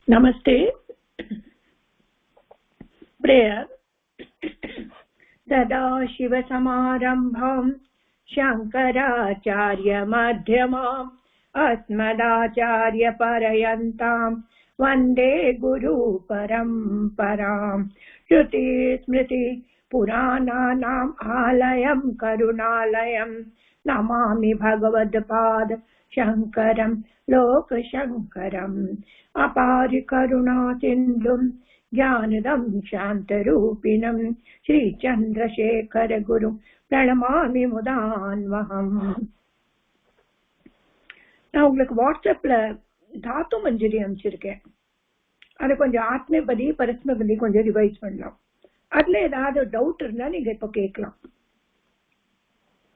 Namaste. Prayer. Sada Shiva Samarambham Shankaracharya Madhyamam Asmadacharya Parayantam Vande Guru Paramparam Shruti Smriti Purananam Alayam Karunalayam Namami Bhagavad Pad Shankaram Lokashankaram Apari Karuna Sindhum Jnanadam Shantarupinam Shri Chandrasekhara Guru Pranamami Mudanvaham. நான் உங்களுக்கு வாட்ஸ்அப்ல தாத்து மஞ்சரி அனுப்பிச்சிருக்கேன். அதை கொஞ்சம் ஆத்மபதி பரஸ்மபதி கொஞ்சம் revise பண்ணலாம். அதுல ஏதாவது doubt இருந்தா நீங்க இப்ப கேட்கலாம்.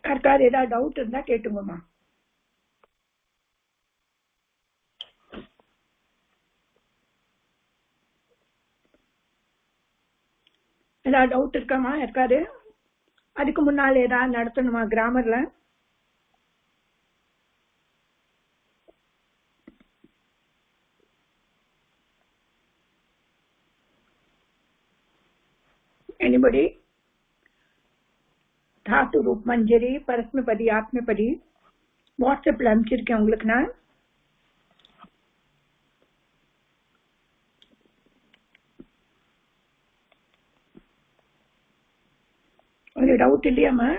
யாருக்காவது ஏதாவது டவுட் இருந்தா கேட்டுங்கம்மா. ஏதாவது டவுட் இருக்காமா யாருக்காரு? அதுக்கு முன்னால ஏதாவது நடத்தணுமா கிராமர்ல? एनीबडी? धातु रूप मंजरी परस्मैपदी आत्मपदी வாட்ஸ்அப்ல அனுப்பிச்சிருக்கேன் உங்களுக்கு. நான் ஒரு டவுட் இல்லையாமா?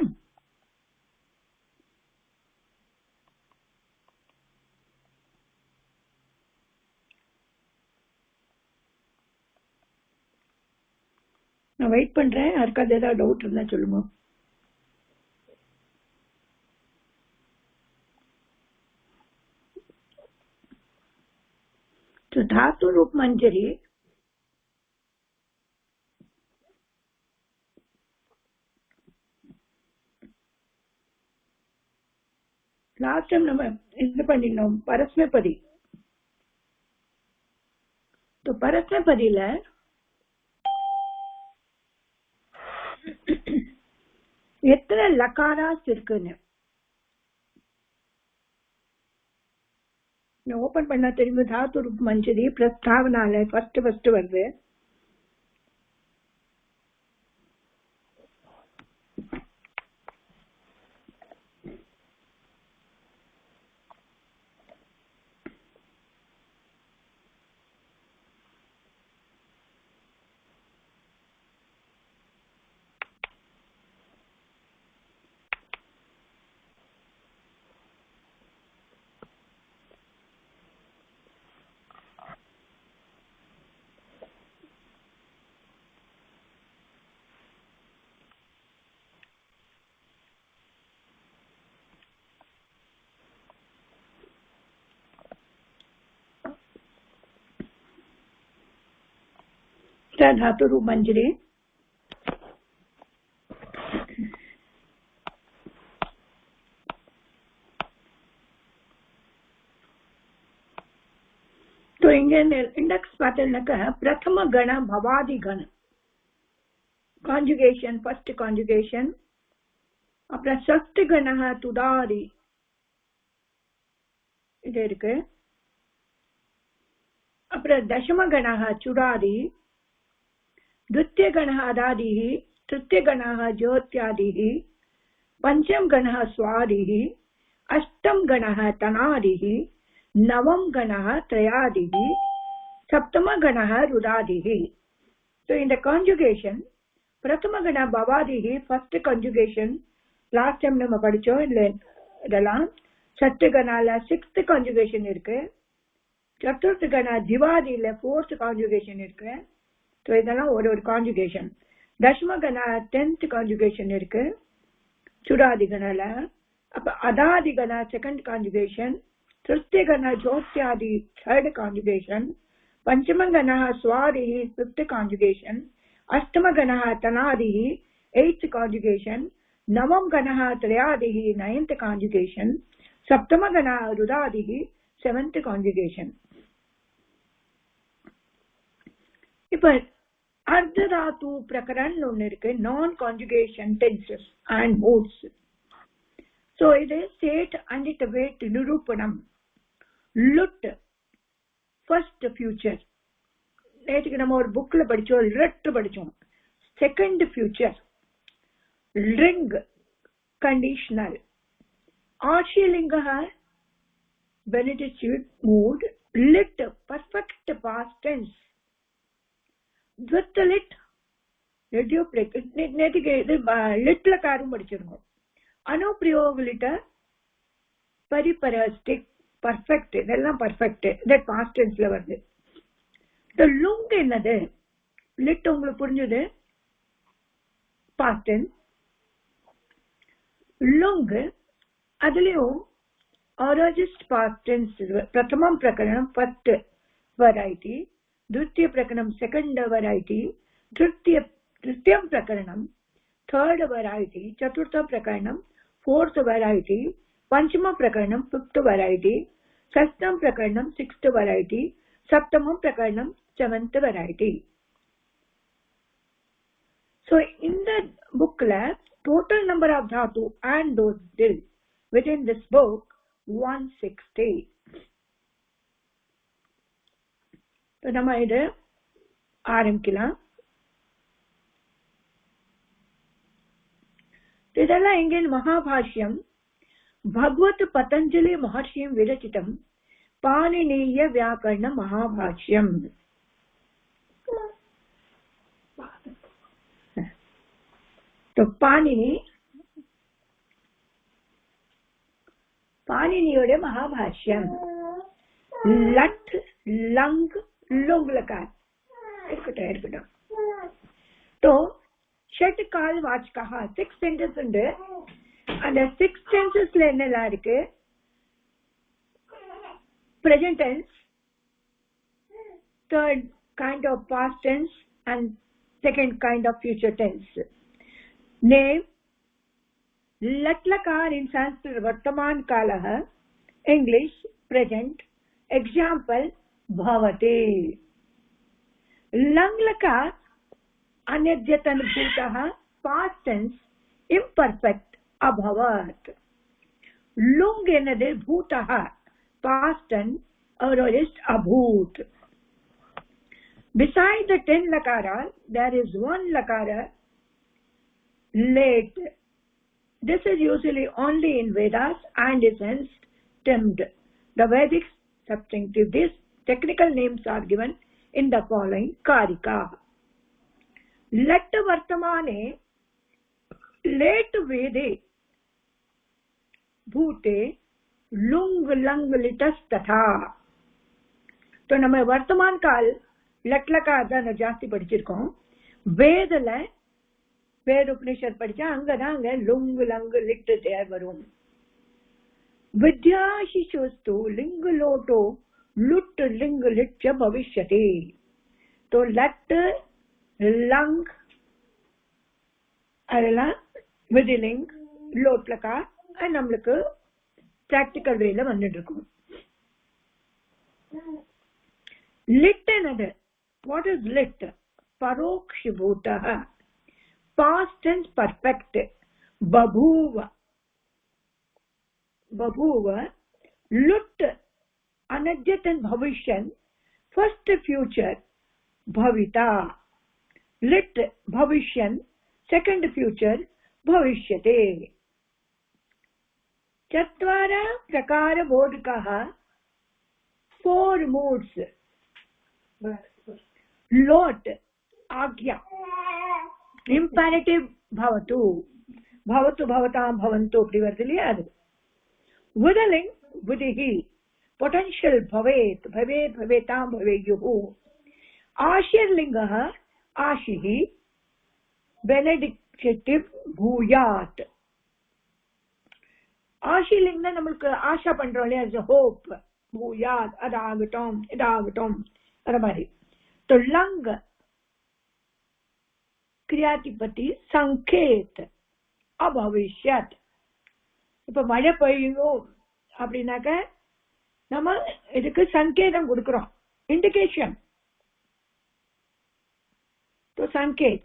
நான் வெயிட் பண்றேன். யாருக்காவது ஏதாவது டவுட் இருந்தா சொல்லுங்க. तो धातु रूप मंजरी लास्ट टाइम நம்ம இது பண்ணினோம் பரஸ்மைபதி. तो பரஸ்மைபதியில எத்தனை லகாராஸ் இருக்குன்னு ஓபன் பண்ணா தெரியும். தாத்து ரூப் மஞ்சரி பிரஸ்தாவனால ஃபர்ஸ்ட் வருது. धातु रूप मंजरी तो இங்க இண்டெக்ஸ் பார்த்தீங்கன்னாக்கா பிரதம கண பவாதி கண கான்ஜுகேஷன் ஃபர்ஸ்ட் கான்ஜுகேஷன், அப்புறம் சஷ்டி கண துதாரி இது இருக்கு. அப்புறம் தசம கண சுடாரி, द्वितीय गणः अदादिः, तृतीय गणः ज्योत्यादिः, पंचम गणः स्वादिः, अष्टम गणः तनादिः, नवम गणः त्रयादिः, सप्तम गणः रुदादिः. So in the conjugation, प्रथम गण भवादिः first conjugation last time நம்ம படிச்சோம். இதெல்லாம் சத்து கணால sixth conjugation இருக்கு. சதுர்த்த கண திவாதியில fourth conjugation இருக்கு. तो இதெல்லாம் ஒரு கான்ஜுகேஷன். தசம கண 10th கான்ஜுகேஷன் இருக்கு சுடாதி கணல. அப்ப அதாதி கண செகண்ட் கான்ஜுகேஷன், திருத்திய கண ஜோத்யாதி थर्ड கான்ஜுகேஷன், பஞ்சம கண ஸ்வாதி 5th கான்ஜுகேஷன், அஷ்டம கண தனாதி 8th கான்ஜுகேஷன், நவம் கண த்ரயாதி 9th கான்ஜுகேஷன், சப்தம கண ருதாதி 7th கான்ஜுகேஷன். இப்ப அர்த்ததாத்து பிரகரண் ஒன்னு இருக்கு, நான் conjugation tenses and modes. So இது ஸ்டேட் அண்ட் இட் வெயிட் நிரூபணம். லுட் ஃபர்ஸ்ட் ஃபியூச்சர், நேற்றுக்கு நம்ம ஒரு புக்ல படிச்சோம், லட் படிச்சோம். Second future. ரிங் கண்டிஷனல். ஆஷிலிங்க when it is mood. lit perfect past tense. with lit நேற்றுக்கு இது லிட்ல காரும் படிச்சிருக்கோம். அனுப்பிரயோக பரிபராஸ்டிக் பர்ஃபெக்ட், இதெல்லாம் பர்ஃபெக்ட், தட் பாஸ்ட் டென்ஸ்ல வருது. லுங் என்னது? லிட் உங்களுக்கு புரிஞ்சது, பாஸ்ட் டென்ஸ். லுங் அதுலயும் ஆரோஜிஸ்ட் பாஸ்ட் டென்ஸ். பிரதமம் பிரகரணம் ஃபர்ஸ்ட் வெரைட்டி, द्वितीय प्रकरणम सेकंड वैरायटी, तृतीयम प्रकरणम थर्ड वैरायटी, चतुर्थ प्रकरणम फोर्थ वैरायटी, पंचम प्रकरणम फिफ्थ वैरायटी, षष्ठम प्रकरणम सिक्स्थ वैरायटी, सप्तमम प्रकरणम seventh variety. So in the booklet, total number of dhatu and those dil within this book 160. तो நம்ம இது ஆரம்பிக்கலாம். இதெல்லாம் எங்கே? மகாபாஷ்யம் भगवत पतंजलि महर्षि विरचितम पाणिनीय व्याकरण महाभाष्यम. तो पाणिनियोட महाभाष्यम. लट लंग लुंग लकार இருக்கட்டும். तो षट काल वाचकः 6 सेंटेंस உண்டு. அந்த 6 சென்டென்ஸ்ல என்னெல்லாம் இருக்கு? present tense, third kind of past tense and second kind of future tense. name latlakar in Sanskrit vartaman kalah, English present, example bhavate. langlakar anyadhyatan bhutah, past tense imperfect abhavat. lung enade bhutah, past tense aorist abhut. Beside the 10 lakaras there is one lakara late. This is usually only in Vedas and is hence termed the Vedic substantive. These technical names are given in the following karika. Lat vartamane late vede bhute lung lang litas tatha. तो நம்ம वर्तमान काल लटलका தான் ஜாஸ்தி படிச்சிருக்கோம். வேதல வேத உபநிஷத் படிச்சா அங்கதான் அங்க லுங் லங் லிட் தேர் வரும். विद्या शिशुस्तु लिंग लोटो लुट लिंग लिट भविष्यति. तो लट लंग அதெல்லாம் விதிலிங் லோட்லக்கா நம்மளுக்கு பிராக்டிக்கல் வேல வந்துட்டு இருக்கும். லிட் என்னது? வாட் இஸ் லிட்? பரோக்ஷபூதः, past tense perfect, babhuva. babhuva lut anadyatan bhavishyan, first future bhavita. lit bhavishyan, second future bhavishyate. chatvara prakara bodhikah, 4 moods. lot agya imperative bhavatu, bhavatu bhavatam bhavantu அப்படி வருது இல்லையா? அது விதலிங் விதிஹி, பொட்டன்ஷியல் பவேத் பவேத் பவேதாம் பவேயுஹு. ஆஷிர்லிங்கः ஆஷிஹி, பெனடிக்டிவ் பூயாத். ஆஷிலிங்னா நம்மளுக்கு ஆஷா பண்றோம் இல்லையா, ஹோப், பூயாத் அதாகட்டும் இதாகட்டும் அந்த மாதிரி. तो लंग क्रियातिपति संकेत अभविष्यत. இப்ப மழை பெய்யும் அப்படின்னாக்க நம்ம இதுக்கு சங்கேதம் கொடுக்கிறோம், இண்டிகேஷன். तो संकेत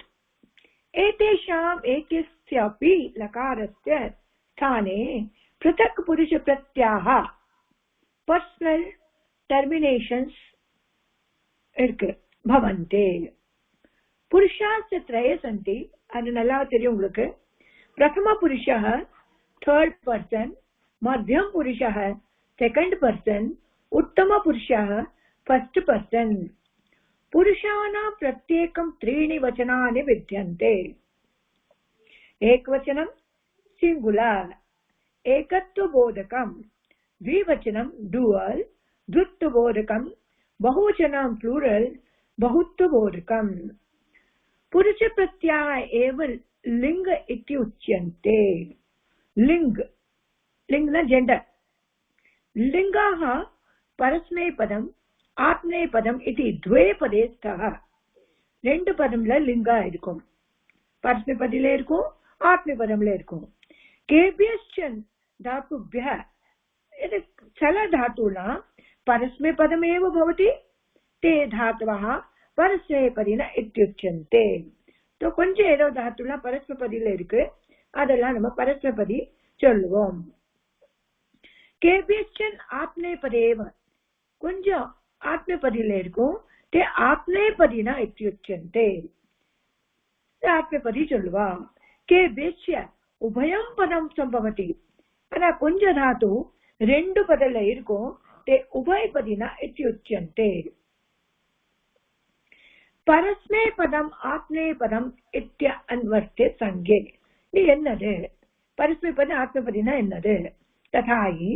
एतेषाम् एकस्यापि लकारस्य स्थाने पृथक् पुरुष प्रत्याह पर्सनल टर्मिनेशंस இருக்கு भवन्ते पुरुषास्य त्रये सन्ति அது நல்லா தெரியும் உங்களுக்கு प्रथम पुरुषः थर्ड पर्सन मध्यम पुरुषः सेकंड पर्सन उत्तम पुरुषः फर्स्ट पर्सन पुरुषाणां प्रत्येकं त्रीणि वचनानि विद्यन्ते एकवचनं सिंगुलर एकत्वबोधकं द्विवचनं डुअल द्वित्वबोधकं बहुवचनं प्लूरल बहुत्वबोधकं पुरुष प्रत्यय एव लिंग इति उच्यन्ते लिंग लिंग न जेंडर लिंगाः परस्मैपदम् आत्मनेपदम् इति द्वे पदे स्तः ரெண்டு பதம்ல லிங்கா இருக்கும் பரஸ்மைபதியில இருக்கும் ஆத்மபதம்ல இருக்கும் கேபியஸ்சன் धातुभ्यः இது சில धातूनां परस्मैपदमेव भवति ते धातवः परस्मैपदिन इत्युच्यन्ते तो கொஞ்சம் ஏதோ धातुலாம் परस्मैपदिயில இருக்கு அதெல்லாம் நம்ம परस्मैपदी சொல்லுவோம் केबियस्चन आत्मनेपदेव கொஞ்சம் आत्मनेपदिயில இருக்கும் ते आत्मनेपदिना इत्युच्यन्ते आत्मनेपदी சொல்லுவா केबियस्य उभयं पदं संभवति ஆனா கொஞ்ச धातु ரெண்டு பதல இருக்கும் ते उभयपदिना इत्युच्यन्ते परस्मैपदम् आत्मनेपदम् इत्य अन्वर्थे संज्ञे இது என்னது परस्मैपद आत्मनेपदिना என்னது तथा हि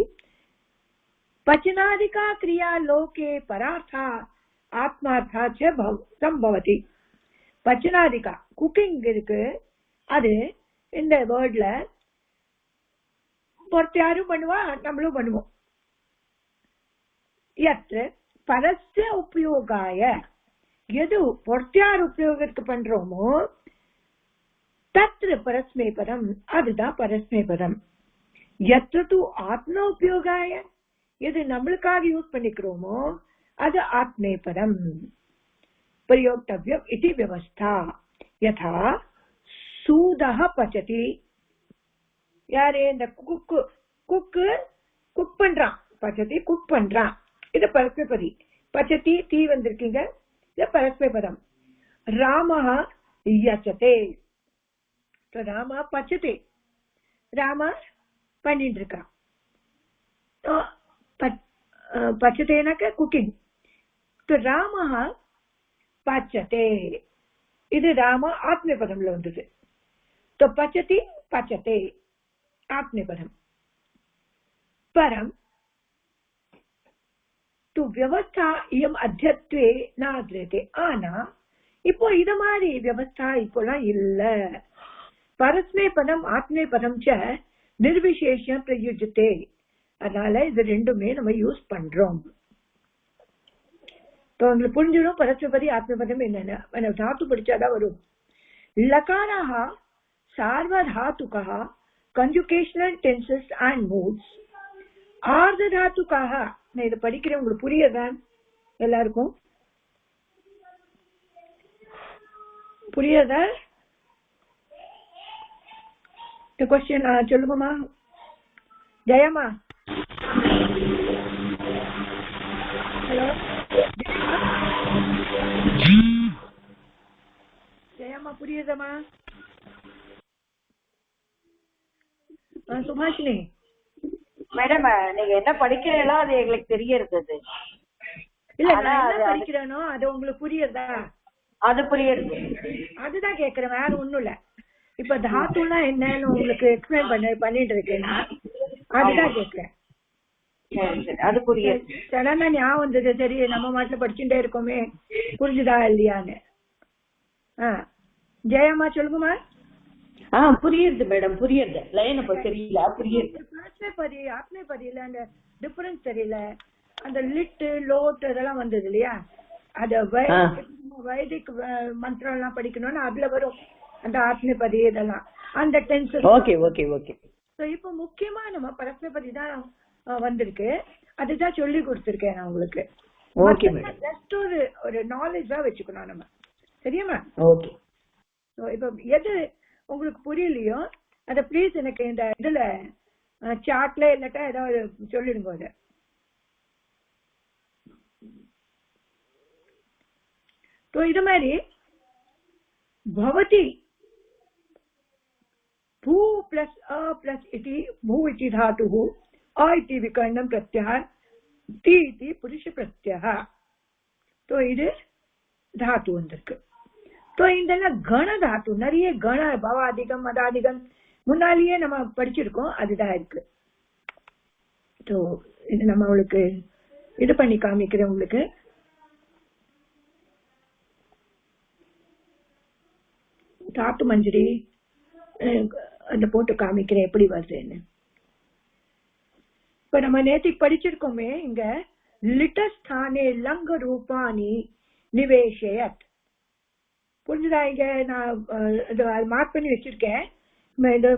पचनादिका क्रिया लोके परार्था आत्मार्था च संभवति पचनादिका कुकिंग இருக்கு அது இந்த வேர்ட்ல பொறுத்தாரும் பண்ணுவா நம்மளும் பண்ணுவோம் यत्र परस्य उपयोगाय यदु பொறுத்தார் உபயோகத்துக்கு பண்றோமோ तत्र परस्मैपदम् அதுதான் परस्मैपदम् यत्र तु आत्म उपयोगाय यदि நம்மளுக்காக யூஸ் பண்ணிக்கிறோமோ அது आत्मनेपदम् प्रयोक्तव्यम् इति व्यवस्था यथा सूदः पचति யாரே இந்த குக் பண்றான் பச்சதி குக் பண்றான் இது பரஸ்மைபதி பச்சதி தீ வந்திருக்கீங்க இது பரஸ்மைபதம் ராமः यचते तो ராம பச்சதே ராம பண்ணிட்டு இருக்கான் तो पचते ना कुकिंग तो रामः पचते இது ராம ஆத்மபதம்ல வந்தது तो पचति पचते आत्मनेपदम् परम तो व्यवस्था इयम अध्यत्वे नाद्रेते आना இப்போ இத மாதிரி व्यवस्था இப்போலாம் இல்ல परस्मैपदम् आत्मनेपदम् च निर्विशेषं प्रयुज्यते அதனால இது ரெண்டுமே நம்ம யூஸ் பண்றோம் तो உங்களுக்கு புரிஞ்சிடும் परस्मैपदी आत्मनेपदम् என்னன்னு धातु படிச்சாதான் வரும் लकाराः सार्वधातुकः conjugational tenses and moods ஆர்ததாதுக்காக நான் இத படிக்கிறேன் உங்களுக்கு புரியுதா எல்லாருக்கும் புரியுதா இந்த क्वेश्चन சொல்லுங்கம்மா ஜெயம்மா ஹலோ ஜெயம்மா புரியுதம்மா சுபாஷினி மேடம் நீங்க என்ன படிக்கிறீங்களோ அது எங்களுக்கு தெரியறது இல்ல நான் என்ன படிக்கிறேனோ அது உங்களுக்கு புரியுதா அது புரியுது அதுதான் கேக்குறேன் வேற ஒண்ணும் இல்ல இப்ப தாத்துனா என்னன்னு உங்களுக்கு எக்ஸ்பிளைன் பண்ணிட்டு இருக்கேன் அதுதான் கேக்குறேன் அது புரியுது சடனா ஞாபகம் வந்தது சரி நம்ம மாட்டுல படிச்சுட்டே இருக்கோமே புரிஞ்சுதா இல்லையான்னு ஜெயம்மா சொல்லுங்கம்மா புரியுது மேடம் புரியுது லைன் இப்ப தெரியல புரியுது ஆத்மபதியில அந்த டிஃபரன்ஸ் தெரியல அந்த லிட் லோட் அதெல்லாம் வந்தது இல்லையா அத வைதிக் மந்திரம் எல்லாம் படிக்கணும்னு அதுல வரும் அந்த ஆத்மபதி இதெல்லாம் அந்த டென்ஸ் ஓகே ஓகே ஓகே இப்ப முக்கியமா நம்ம பரஸ்மபதி தான் வந்திருக்கு அதுதான் சொல்லி கொடுத்திருக்கேன் நான் உங்களுக்கு ஜஸ்ட் ஒரு நாலேஜா வச்சுக்கணும் நம்ம சரியாமா? ஓகே. இப்ப எது உங்களுக்கு புரியலையோ அத ப்ளீஸ் எனக்கு இந்த இதுல சாட்ல இல்லாட்டா ஏதாவது சொல்லிடுங்க. அத तो இது மாதிரி भवति भू प्लस अ प्लस इति भू इति धातुः अ इति विकरणं प्रत्ययः ति इति पुरुष प्रत्ययः. तो இது धातु வந்திருக்கு. तो இதெல்லாம் கண தாத்து. நிறைய கண பவாதிகம் மதாதிகம் முன்னாலேயே நம்ம படிச்சிருக்கோம், அதுதான் இருக்கு. तो இது நம்ம உங்களுக்கு இது பண்ணி காமிக்கிறேன். உங்களுக்கு தாத்து மஞ்சரி அந்த போட்டு காமிக்கிறேன் எப்படி வருதுன்னு. இப்ப நம்ம நேத்தி படிச்சிருக்கோமே, இங்க லிட்டஸ்தானே லங்க ரூபானி நிவேஷயத். புரிஞ்சுதா? இங்க நான் மார்க் பண்ணி வச்சிருக்கேன், இது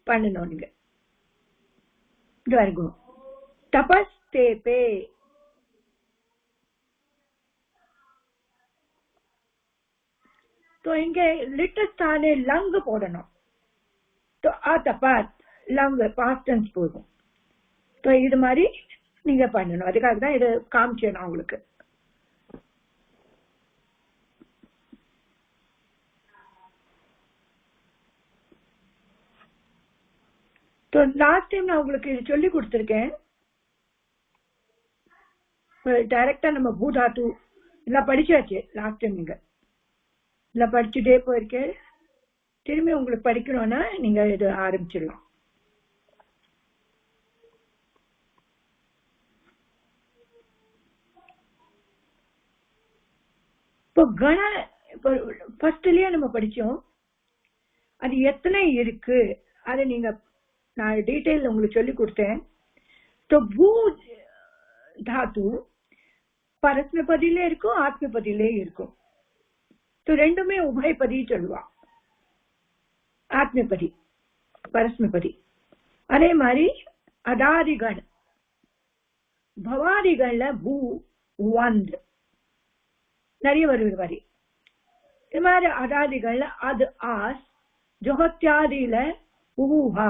பண்ணணும். நீங்க இது வரைக்கும் தபஸ் தேபே, तो இங்க லிட்டஸ்தானே லங் போடணும். तो தபத் லங் பாஸ்ட் டென்ஸ் போகும். तो இது மாதிரி நீங்க பண்ணணும். அதுக்காக தான் இது காமிச்சேன் உங்களுக்கு. तो லாஸ்ட் டைம் நான் உங்களுக்கு இது சொல்லி கொடுத்திருக்கேன். டைரக்டா நம்ம பூதாத்து எல்லாம் படிச்சாச்சு லாஸ்ட் டைம். நீங்க எல்லாம் படிச்சுட்டே போயிருக்கேன். திரும்பி உங்களுக்கு படிக்கணும்னா நீங்க இது ஆரம்பிச்சிடலாம். இப்போ கண ஃபர்ஸ்ட்லயே நம்ம படிச்சோம், அது எத்தனை இருக்கு அதை நீங்க நான் டீடைல் உங்களுக்கு சொல்லி கொடுத்தேன். तो भू धातु பரஸ்மபதியிலே இருக்கும், ஆத்மபதியிலே இருக்கும். तो ரெண்டுமே உபயபதி சொல்லுவா. ஆத்மபதி பரஸ்மபதி. அதே மாதிரி அதாதிகண் பவாதிகள்ல பூ வந்த் நிறைய வருது மாதிரி. இது மாதிரி அதாதிகள்ல அது ஆஸ், ஜொஹத்யாதியில ஊஹா,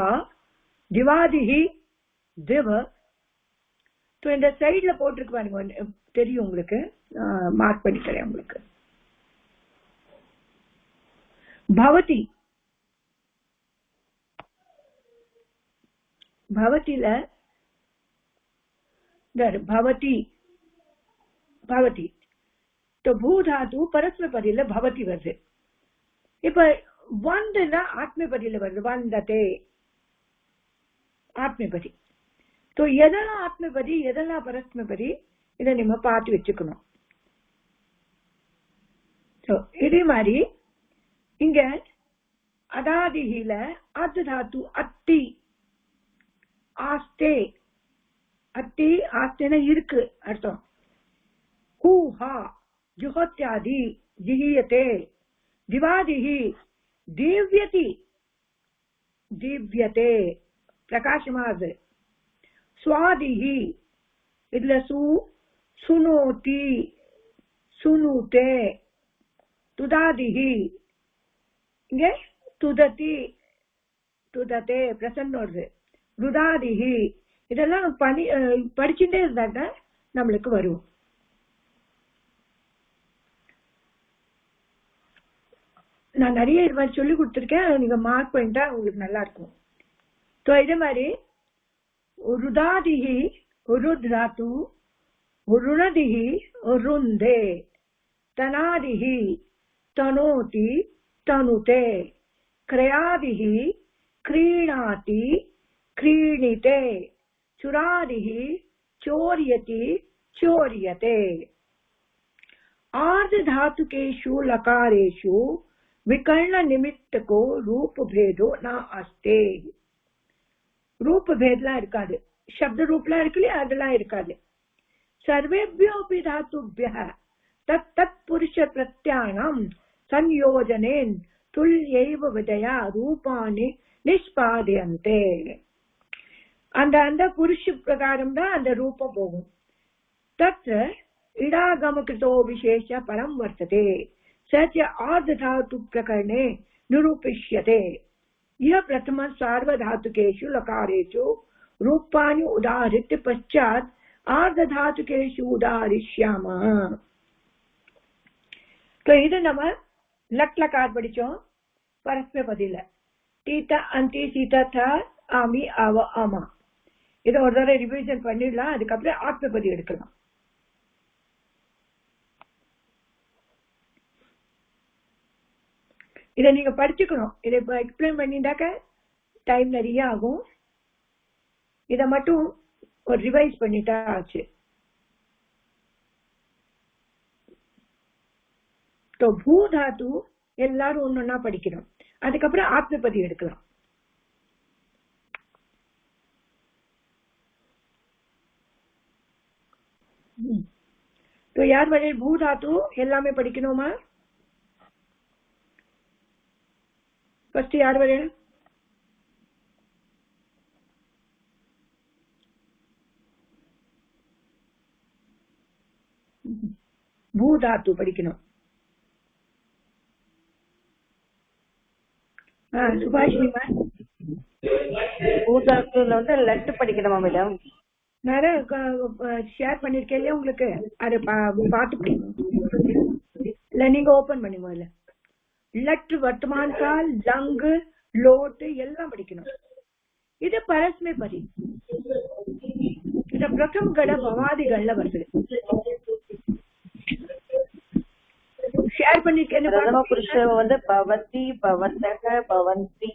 திவாதிஹி திவ. तो இந்த சைட்ல போட்டிருக்கு பாருங்க, தெரியும் உங்களுக்கு, மார்க் பண்ணி தரேன் உங்களுக்கு. भवति भवतिல भवति भवति. तो भू धातु परस्मपदिயில भवति வருது. இப்ப வந்தனா ஆத்மபதியில வருது, வந்ததே ஆத்மபதி. तो எதெல்லாம் ஆத்மபதி எதெல்லாம் பரஸ்மபதி இதை நம்ம பார்த்து வச்சுக்கணும். இதே மாதிரி இங்க அதாதியில அத் தாத்து அத்தி ஆஸ்தே, அத்தி ஆஸ்தேன இருக்கு அர்த்தம். ஹூஹா ஜுஹத்யாதி ஜிஹியதே, திவாதிஹி திவ்யதி திவ்யதே பிரகாசமாது, சுவாதிஹி இதுல சுனோதி சுனுதே, துதாதிஹி இங்க துததி துததே பிரசன்ன வருது, ருதாதிஹி. இதெல்லாம் படிச்சுட்டே இருந்தாங்க நம்மளுக்கு வரும். நான் நிறைய இது மாதிரி சொல்லி கொடுத்துருக்கேன், நீங்க மார்க் பண்ணிட்டா உங்களுக்கு நல்லா இருக்கும். இதே மாதிரி ருதாதிஹி ருத்ராத்து, ருணதிஹி ருந்தே, தனாதிஹி தனோதி தனுதே, கிரயாதிஹி क्रीणाति क्रीणिते, चुरादिहि चोर्यति चोर्यते. आर्ध धातुकेषु लकारेषु विकर्ण निमित्त को रूप भेदो न अस्ते. रूप भेदலாம் இருக்காது, शब्द रूपலாம் இருக்குல அதெல்லாம் இருக்காது. सर्वेभ्योऽपि धातुभ्यः तत् तत् पुरुष प्रत्यानां संयोजनेन तुल्यैव विधया रूपाणि निष्पाद्यन्ते. அந்த புருஷ பிரகாரம் தான் அந்த ரூபம் போகும். तत्र इडागमकृतो विशेष परं वर्तते. स च आर्धधातु प्रकरणे निरूपिष्यते। यह प्रथम सार्वधातुकेषु लकारेषु रूपाणि उदाहृत्य पश्चात् आर्धधातुकेषु उदाहरिष्यामः। तो இது நம்ம லட் லகார் படிச்சோம் பரஸ்மபதியில தீதா அந்தி சீதா த ஆமி அவ ஆமா. இதை ஒரு தடவை ரிவிஷன் பண்ணிடலாம், அதுக்கப்புறம் ஆத்மபதி எடுக்கலாம். இதை நீங்க படிச்சுக்கணும். இதை இப்ப எக்ஸ்பிளைன் பண்ணிட்டாக்க டைம் நிறைய ஆகும். இதை மட்டும் ஒரு ரிவைஸ் பண்ணிட்டா ஆச்சு. பூ தாத்து எல்லாரும் ஒன்னொன்னா படிக்கணும், அதுக்கப்புறம் ஆத்மபதி எடுக்கலாம். யார் வரைய பூ தாத்து எல்லாமே படிக்கணுமா? फर्स्ट यार वरे भू धातु படிக்கணும். சுபாஷினி மேம் பூ தாத்துல வந்து லெட் படிக்கணுமா மேடம்? நான் ஷேர் பண்ணிருக்கேன் இல்லையா உங்களுக்கு, அதை பார்த்து படிக்கணும். இல்ல நீங்க ஓபன் பண்ணி முதல்ல लट वर्तमान काल लंग लोट எல்லாம் படிக்கணும். இது பரஸ்மைபதி. இது பிரதம கட பவாதிகள்ல வருது. ஷேர் பண்ணிருக்கேன். பிரதம புருஷ வந்து பவதி பவதக பவந்தி,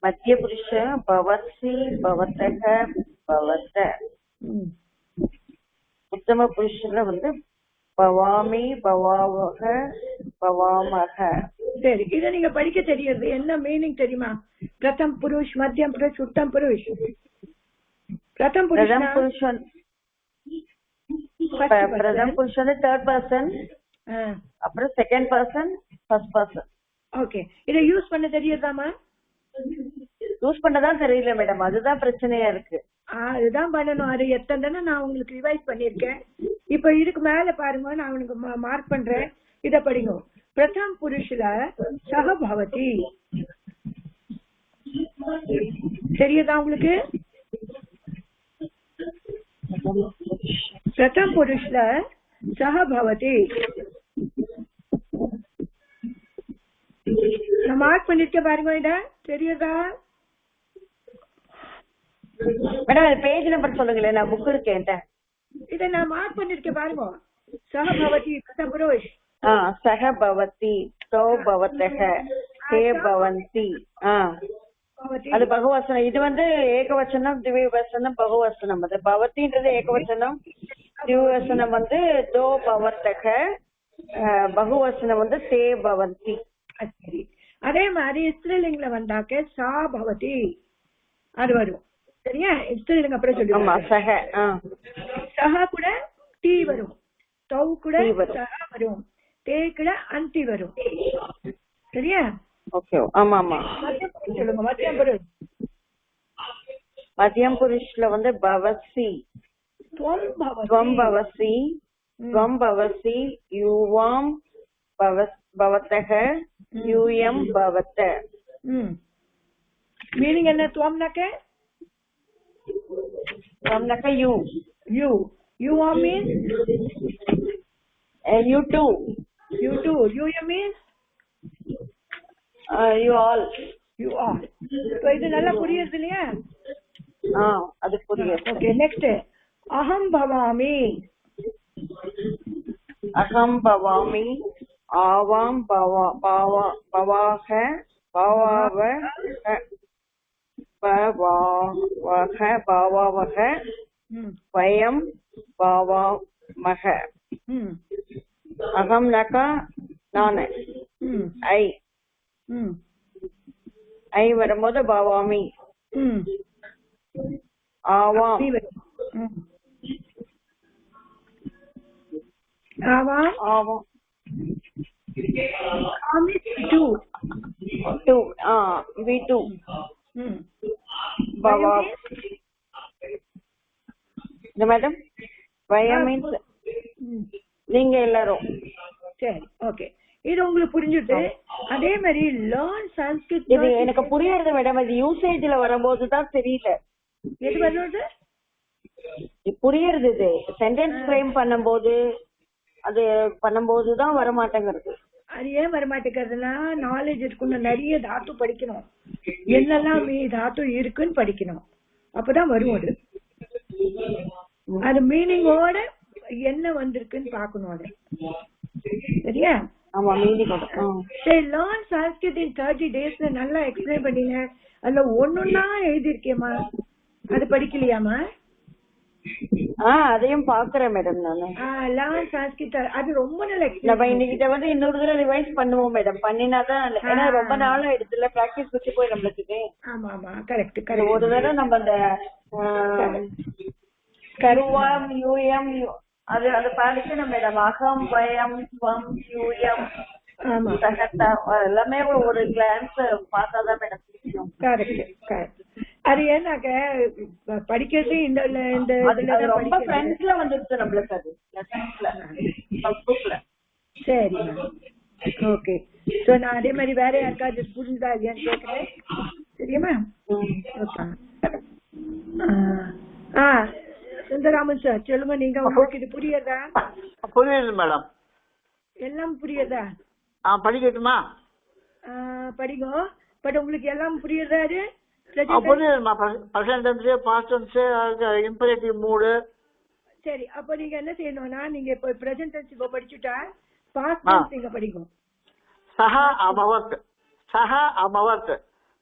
மத்திய புருஷ பவசி பவதக பவத, உத்தம புருஷல வந்து பவாமி பவாவக பவாமக. சரி, இதை நீங்க படிக்க தெரியுது. என்ன மீனிங் தெரியுமா? பிரதம் புருஷ், மத்தியம் புருஷ், உத்தம் புருஷ். பிரதம் புருஷ் பிரதம் புருஷ் வந்து தேர்ட் பர்சன், அப்புறம் second person, first person. Okay, இதை யூஸ் பண்ண தெரியுதாமா? யூஸ் பண்ணதான் தெரியல மேடம், அதுதான் பிரச்சனையா இருக்கு. அதுதான் பண்ணணும். அது எத்தனை நான் உங்களுக்கு ரிவைஸ் பண்ணிருக்கேன். இப்ப இதுக்கு மேல பாருங்க, நான் உங்களுக்கு மார்க் பண்றேன். இத படிங்க. பிரதம் புருஷல சகபவதி. தெரியுதா உங்களுக்கு? பிரதம் புருஷல சகபவதி நான் மார்க் பண்ணிருக்கேன் பாருங்க. இத தெரியுதா மேடம்? பேஜ் நம்பர் சொல்லுங்களேன், நான் புக் இருக்கேன். இதை நான் மார்க் பண்ணிருக்கேன் பாருங்க. சகபவதி பிரதம் புருஷ். சகபவதி தோ பவதக ஹே பவந்தி. அது பகவசனம். இது வந்து ஏகவசனம், திவ்யவசனம், பகவசனம். அது பவத்தின்றது ஏகவசனம், திவ்யவசனம் வந்து தோ பவதக, பகுவசனம் வந்து தே பவந்தி. சரி, அதே மாதிரி ஸ்திரீலிங்ல வந்தாக்க சா பவதி அது வரும். சரியா? ஸ்திரீலிங்க அப்புறம் சொல்லுங்க. சக சஹா கூட டி வரும், தௌ கூட சஹா வரும், தே கூட அந்தி வரும். சரியா? ஓகே. ஆமா ஆமா. சொல்லுங்க. மத்தியம் புருஷ். மத்தியம் புருஷ்ல வந்து பவசி, துவம் பவசி, துவம் பவசி, யுவாம் பவதக, யூயம் பவத. மீனிங் என்ன? துவம்னாக்க யூ. யூ. யுவாம் means you too. You too. யூயம் means you all. You all. So இது நல்லா புரியுது இல்லையா? அது புரியுது. ஓகே, நெக்ஸ்ட் அகம் பவாமி. அகம் பவாமி, ஆவாம் பவாக, பவாவ பவாவக, பவாவக, வயம் பவாமக. அகம் நகா நானு, ஐ வரும்போது பவாமி, ஆவாம் ஆவாம் V2 பவா. இந்த மேடம் வயம் மீன்ஸ் நீங்க எல்லாரும், சரி, ஓகே. இது உங்களுக்கு புரிஞ்சுட்டு அதே மாதிரி லேர்ன் சான்ஸ்கிரிட். இது எனக்கு புரியுறது மேடம். இது யூசேஜ்ல வரும்போது தான் தெரியல. எது வருது புரியுறது. இது சென்டென்ஸ் ஃப்ரேம் பண்ணும்போது அது பண்ணும்போதுதான் வர மாட்டேங்கிறது. அது ஏன் வரமாட்டேங்கிறதுனா நாலேஜ் இருக்கணும். நிறைய தாத்து படிக்கணும். என்னெல்லாம் தாத்து இருக்குன்னு படிக்கணும். அப்பதான் வரும். அது அது மீனிங்கோட என்ன வந்திருக்குன்னு பாக்கணும். அது சரியா? ஆமா, மீனிங். சரி, லேர்ன் சான்ஸ்கிரிட் இன் 30 days நல்லா எக்ஸ்பிளைன் பண்ணீங்க. அதுல ஒன்னொன்னா எழுதிருக்கேமா, அது படிக்கலையாமா? அதையும் பாக்குறேன் மேடம் நானு. லேர்ன் சான்ஸ்கிரிட் அது ரொம்ப நல்லா நம்ம இன்னைக்கு வந்து இன்னொரு தடவை ரிவைஸ் பண்ணுவோம் மேடம். பண்ணினாதான், ஏன்னா ரொம்ப நாள் ஆயிடுச்சுல பிராக்டிஸ் வச்சு போய் நம்மளுக்கு. ஆமா ஆமா, கரெக்ட் கரெக்ட். ஒரு தடவை நம்ம அந்த கருவாம் யூஎம் அது அது பாடிக்கணும் மேடம். அகம் பயம் ஸ்வம் யூஎம் எல்லாமே ஒரு கிளான்ஸ் பார்த்தாதான் மேடம் தெரியும். Correct correct. அது ஏன்னாக்க படிக்கிறது இந்த ரொம்ப ஃப்ரெண்ட்ஸ்ல வந்துருச்சு நம்மளுக்கு. அது லெசன்ஸ்ல. சரி, ஓகே. சோ நான் அதே மாதிரி வேற யாருக்காவது புரிஞ்சா இல்லையான்னு கேட்கிறேன். சரியாமா? சுந்தராமன் சார் சொல்லுங்க. நீங்க உங்களுக்கு இது புரியுதா? புரியுது மேடம். எல்லாம் புரியுதா? படிக்கட்டுமா? படிங்க. பட் உங்களுக்கு எல்லாம் புரியுதா? புரியுதுமா. Present tense, past tense, imperative mood. சரி, அப்ப நீங்க என்ன செய்யணும்னா, நீங்க இப்ப பிரசன்ட் டென்ஸ் இப்ப படிச்சுட்டா பாஸ்ட் டென்ஸ் நீங்க படிக்கணும். சஹ அபவத், சஹ அபவத்,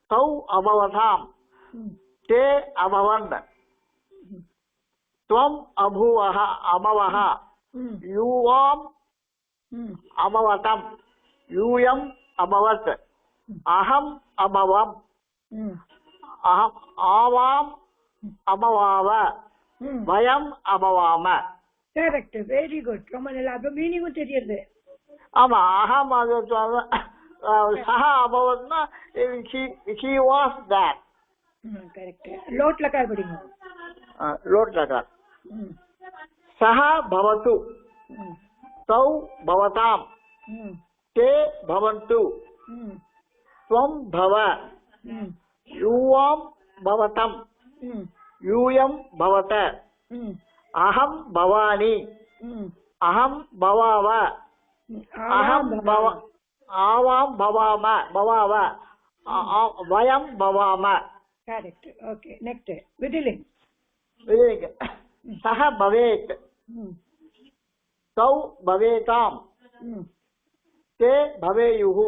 தௌ அபவதாம், தே அபவன், त्वम् अभूवः अमवः, यूवाम् अमवतम्, यूयम् अभवत्, अहम् अभवम्, अहम् आवाम् अमवाव, वयम् अभवाम. Correct, very good. ரொம்ப நல்லா. அப்ப மீனிங்கும் தெரியுது. ஆமா, அகம் அது சஹ அபவத்னா he was that. கரெக்ட். லோட் லகார் படிங்க. लोट लकार. सह भवतु, तौ भवतां, ते भवन्तु, त्वं भव, यूवां भवतं, यूयं भवत, अहं भवानि, अहं भवाव, अहं भव, आवां भवाम, भवाव, वयं भवाम. करेक्ट. ओके, नेक्स्ट विधिलिंग. सह भवेत्, तौ भवेताम्, ते भवेयुः,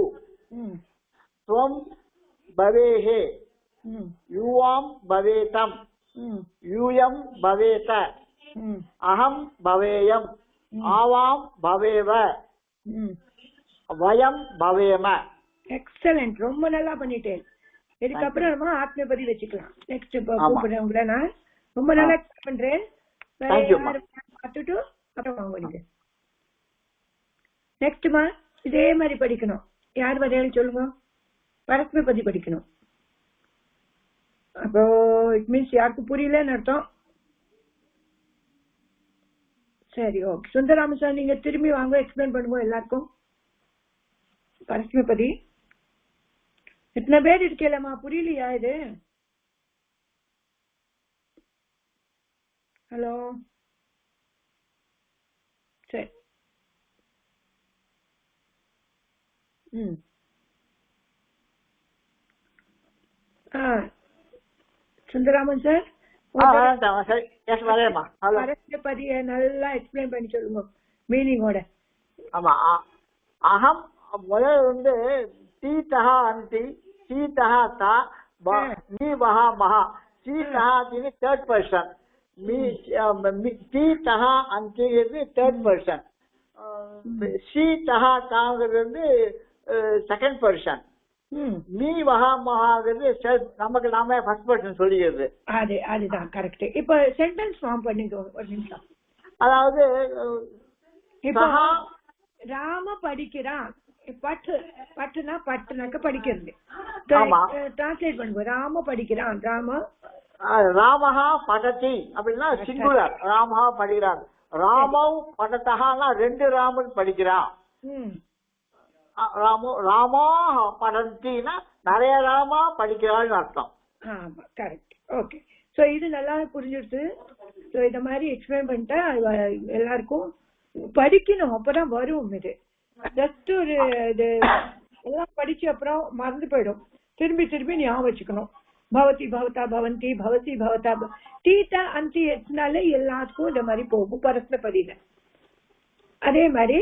त्वं भवेः, युवां भवेतम्, यूयं भवेत, अहं भवेयम्, आवां भवेव, वयं भवेम. एक्सलेंट. ரொம்ப நல்லா பண்ணிட்டேன். இதுக்கப்புறம் நம்ம ஆத்மபதி வச்சுக்கலாம். நெக்ஸ்ட் கூப்பிடுறேன் உங்களை. நான் ரொம்ப நல்லா பண்றேன். பார்த்துட்டு அப்புறம் வாங்க நீங்க. நெக்ஸ்ட்மா இதே மாதிரி படிக்கணும். யார் வரையாலும் சொல்லுங்க. பரஸ்மபதி படிக்கணும். அப்போ இட் மீன்ஸ் யாருக்கு புரியலன்னு அர்த்தம். சரி, ஓகே. சுந்தராமன் சார் நீங்க திரும்பி வாங்க, எக்ஸ்பிளைன் பண்ணுவோம் எல்லாருக்கும். பரஸ்மபதி इतने பேர் இருக்கலமா, புரியலையா இது? ஹலோ, சரி. சுந்தராமன் சார் பரஸ்மபதியை நல்லா எக்ஸ்பிளைன் பண்ணி சொல்லுங்க மீனிங்கோட. ஆமா, அகம் முதல்ல வந்து சீதஹ அந்தி, சீதஹ தா, நீ வஹா மஹா. சீதஹ இது தேர்ட் பர்சன், சீதஹ அந்திங்கிறது தேர்ட் பர்சன், சீதஹ தாங்கிறது செகண்ட் பர்சன், நீ வஹா மஹாங்கிறது நமக்கு நாம ஃபர்ஸ்ட் பர்சன் சொல்லிக்கிறது. அதுதான் கரெக்ட். இப்ப சென்டென்ஸ் ஃபார்ம் பண்ணுங்க ஒரு நிமிஷம். அதாவது இப்போ ராம படிக்கிறான். பட்டுனா பட்டுனாக்க படிக்கிறது. டிரான்ஸ்லேட் பண்ணுங்க. ராம படிக்கிறான். ராமஹா படதி அப்படின்னா சிங்குலர். ராமஹா படிக்கிறான். ராமவ் படத்தஹானா ரெண்டு ராமன் படிக்கிறான். ராமா படந்தின்னா நிறைய ராமா படிக்கிறாள்னு அர்த்தம். ஆமா, கரெக்ட். ஓகே, சோ இது நல்லா புரிஞ்சுடுது. சோ இத மாதிரி எக்ஸ்பிளைன் பண்ணிட்டா எல்லாருக்கும் படிக்கணும், அப்பதான் வரும். இது ஜஸ்ட் ஒரு இது எல்லாம் படிச்ச அப்புறம் மறந்து போயிடும். திரும்பி திரும்பி ஞாபகம் வச்சுக்கணும். பவதி பவதா பவந்தி, பவதி பவதா தீட்டா அந்தி எத்தினாலே எல்லாத்துக்கும் இந்த மாதிரி போகும் பரஸ்பர பதில. அதே மாதிரி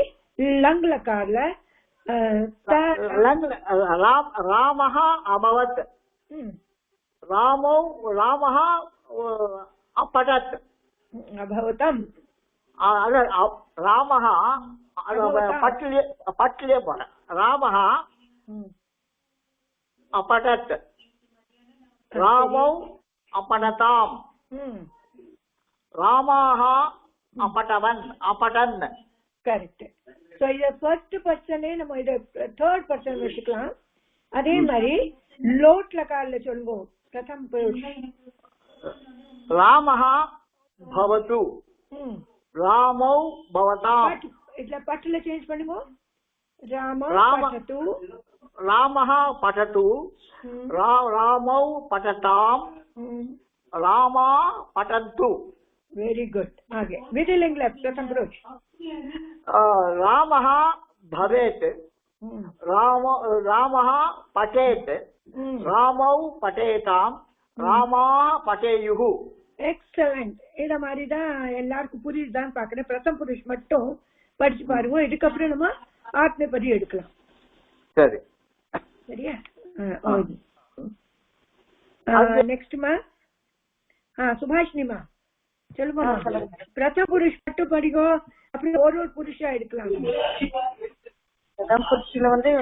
லங் லகார்ல ராமஹ அபவத், ராமஹ அப்படத் அபவதம், ராமஹ பட்டிலே போற ராமஹ அப்படத், ராமௌ அப்படதாம், ராமாஹ அப்படவன் அப்படன். கரெக்ட். சோ இத ஃபர்ஸ்ட் பர்சனே நம்ம இத தேர்ட் பர்சன் வச்சுக்கலாம். அதே மாதிரி லோட் லகார்ல சொல்லுங்க. பிரதம் ராமஹ பவது, ராமௌ பவதாம். இதுல பட்டுல சேஞ்ச் பண்ணுங்க. பட்டது, ராமஹ பட்டது, ராமௌ பட்டதாம், ராமா பட்டந்து. Very good. ஆगे विधिलिंगல प्रथम पुरुष. रामः भवेत्, रामः पठेत्, रामौ पठेताम्, रामाः पठेयुः. எக்ஸலென்ட். இத மாதிரி தான் எல்லாருக்கும் புரியுதுதான் பாக்குறேன். பிரதம் புருஷ் மட்டும் படிச்சு பாருங்க. இதுக்கப்புறம் நம்ம ஆத்மபதி எடுக்கலாம். சரி, சரியா? நெக்ஸ்ட்மா சுபாஷினிமா சொல்லுமா. பிரதம புருஷ் மட்டும் படிக்கோ, அப்படி ஒரு புருஷா எடுக்கலாம். பிரதம புருஷில வந்து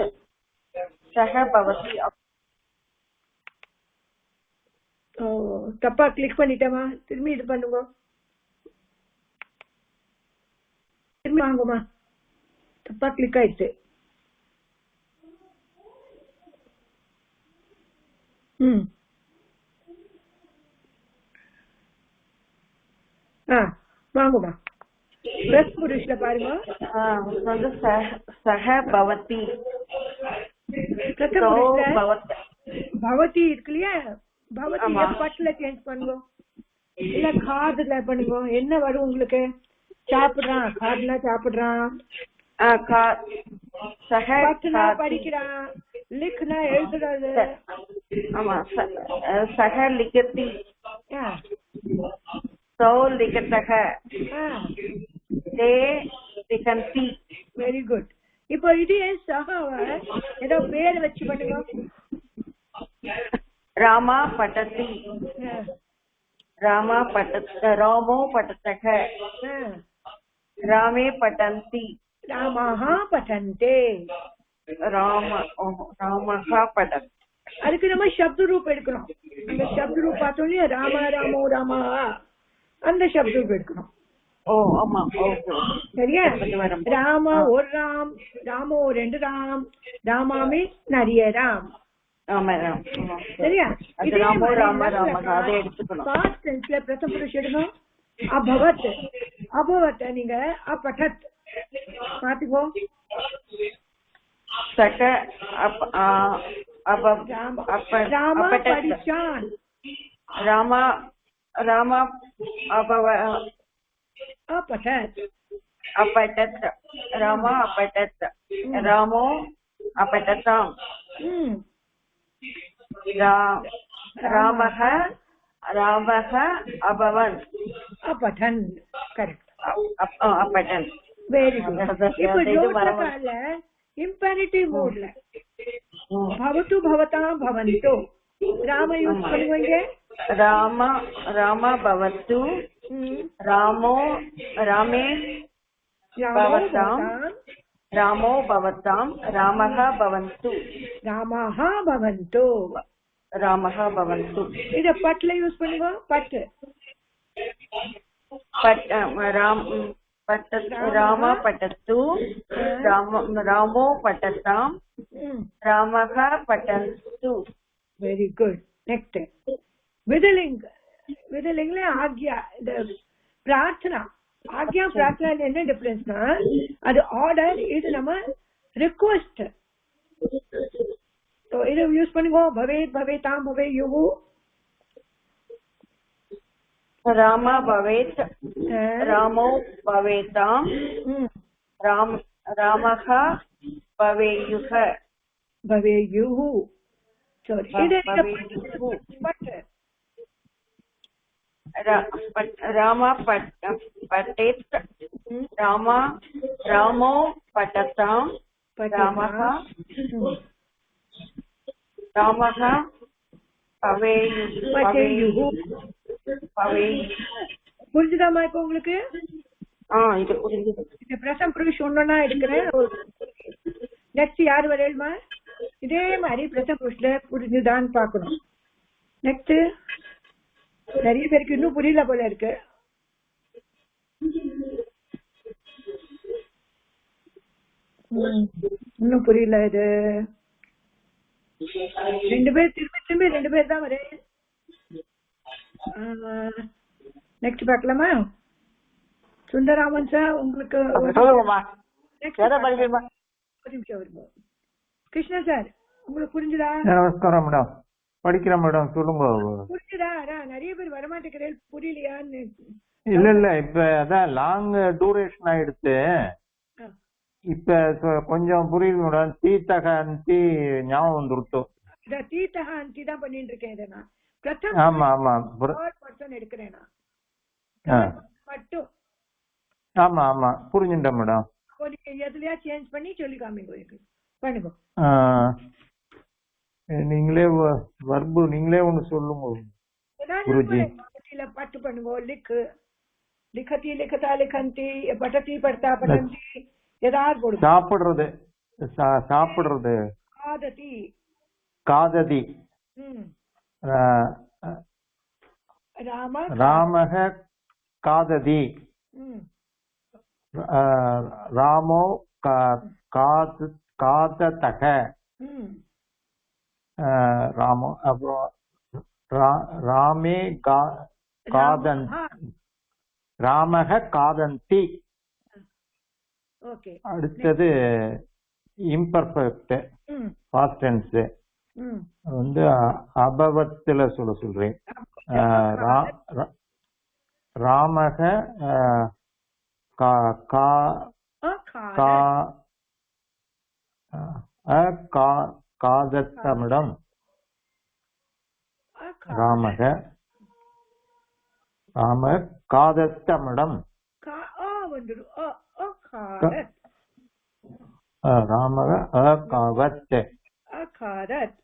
சஹ பவதி. தப்பா கிளிக் பண்ணிட்டேமா, திரும்பி இது பண்ணுங்க. திரும்பி வாங்குமா, தப்பா கிளிக் ஆயிடுச்சு. வாங்குமா. பிரஸ் புருஷ்ல பாருங்க. வந்து சஹ பவதி. பவதி இருக்கு இல்லையா, பவதி பட்டுல சேஞ்ச் பண்ணுங்க, இல்ல காதுல பண்ணுங்க. என்ன வரும் உங்களுக்கு? சாப்பிடுறான், காதுல சாப்பிடுறான், பட்டுனா படிக்கிறான், லிக்னா எழுதுறது. ஆமா, சஹ லிகதி, சோ லிகதஹ, தே லிகந்தி. Very good. இப்போ இது சஹாவ ஏதோ பேர் வச்சு பண்ணுங்க. ராமா பட்டதி, ராமா ராமோ பட்டதக, ராமே பட்டந்தி, ராமஹ பட்டந்தே, ராமஹ பட்டத். அதுக்கு நம்ம சப்த ரூப் எடுக்கணும். அந்த சப்த ரூப் பார்த்தோம் இல்லையா, ராம ராமோ ராமா, அந்த சப்த ரூப் எடுக்கணும். ஓ ஆமா, சரியா? ராம ஒரு ராம், ராமோ ரெண்டு ராம், ராமா மீன்ஸ் நிறைய ராம். சரியா? பாஸ்ட் டென்ஸ்ல பிரதம புருஷ எடுக்கணும். அபவத், அபவத் நீங்க அப்படத் மாத்திக்கோ. ராமா படிச்சான், ராமா अपठत्, अपठत्, रामा अपठत्, रामो अपठताम्, रामः अभवन्, अपठन्. करेक्ट, अपठन्. Very good. இப்போ ஜோட்லகால இம்பெரேட்டிவ் மோட்ல भवतु भवतां भवन्तु राम यूज பண்ணுவீங்க. राम भवतु, रामो रामे भवतां, रामो भवतां, रामः भवन्तु, रामः भवन्तु, रामः भवन्तु. இத பட்ல யூஸ் பண்ணுங்க. பட் राम पठतु, रामो पठतां, रामः पठन्तु. Very good. नेक्स्ट विधिलिंग. विधिलिंग में आज्ञा, प्रार्थना. ஆக்யா பிரார்த்தனை என்ன டிஃபரன்ஸ்னா அது ஆர்டர், இது நம்ம ரிக்வெஸ்ட். இது யூஸ் பண்ணுங்க. பவேத் பவேதாம் பவேயுஹு. ராமா பவேத் ராமோ பவேதாம் ராமஹ பவேயுஹ பவேயுஹு. சரி, இது ராமா பட்டேத் ராமோ பட்டதாம் ராமஹ பவேயுஹு. புரிஞ்சுதாமா இப்ப உங்களுக்கு? இது புரிஞ்சுது. இந்த பிரசம் புருஷ் ஒன்னொன்னா எடுக்கிறேன். நெக்ஸ்ட் யார் வரையலுமா? இதே மாதிரி பிரசம் புருஷ்ல புரிஞ்சுதான்னு பாக்கணும். நெக்ஸ்ட் நிறைய பேருக்கு இன்னும் புரியல போல இருக்கு. இன்னும் புரியல. இது 2 பேர் திரும்பி 2 பேர் தான் வரேன். நெக்ஸ்ட் பார்க்கலாமா? சுந்தராமன் சார் உங்களுக்கு கிருஷ்ணா சார் உங்களுக்கு புரிஞ்சுதா? நமஸ்காரம் மேடம். படிக்கிறேன் மேடம், சொல்லுங்க. புரிஞ்சுதா? நிறைய பேர் வரமாட்டேங்கிறேன், புரியலையான்னு. இல்ல இப்ப அதான் லாங் டூரேஷன் ஆயிடுச்சு. இப்ப கொஞ்சம் புரியுது மேடம். தீத்தகந்தி ஞாபகம் வந்துருத்தோம். தீத்தகந்தி தான் பண்ணிட்டு இருக்கேன். இதை நான் ஆமா ஆமா எடுக்கிறேன் மட்டும். ஆமா ஆமா புரிஞ்சுட்டேன் மேடம். எதுலயா சேஞ்ச் பண்ணி சொல்லி காமிங்க. பண்ணுங்க. நீங்களே வர்பு நீங்களே ஒண்ணு சொல்லுங்க குருஜி. பட்டு பண்ணுங்க. லிखती लिखता लिखन्ति पठति पठता पठन्ति ஏதாவது போடுங்க. சாப்பிடுறது காததி காததி. ராமஹ காததி. ராமோ காததக. ராமோ அப்புறம் ராமே காதன் ராமஹ காதந்தி. அடுத்தது இம்பர்ஃபெக்ட் பாஸ்ட் டென்ஸ் வந்து அபவத்துல சொல்றேன். ராமக காதத்தமிடம். ராமக ராம காதத்தமிடம். ராமக அகாவத் அகாதத்.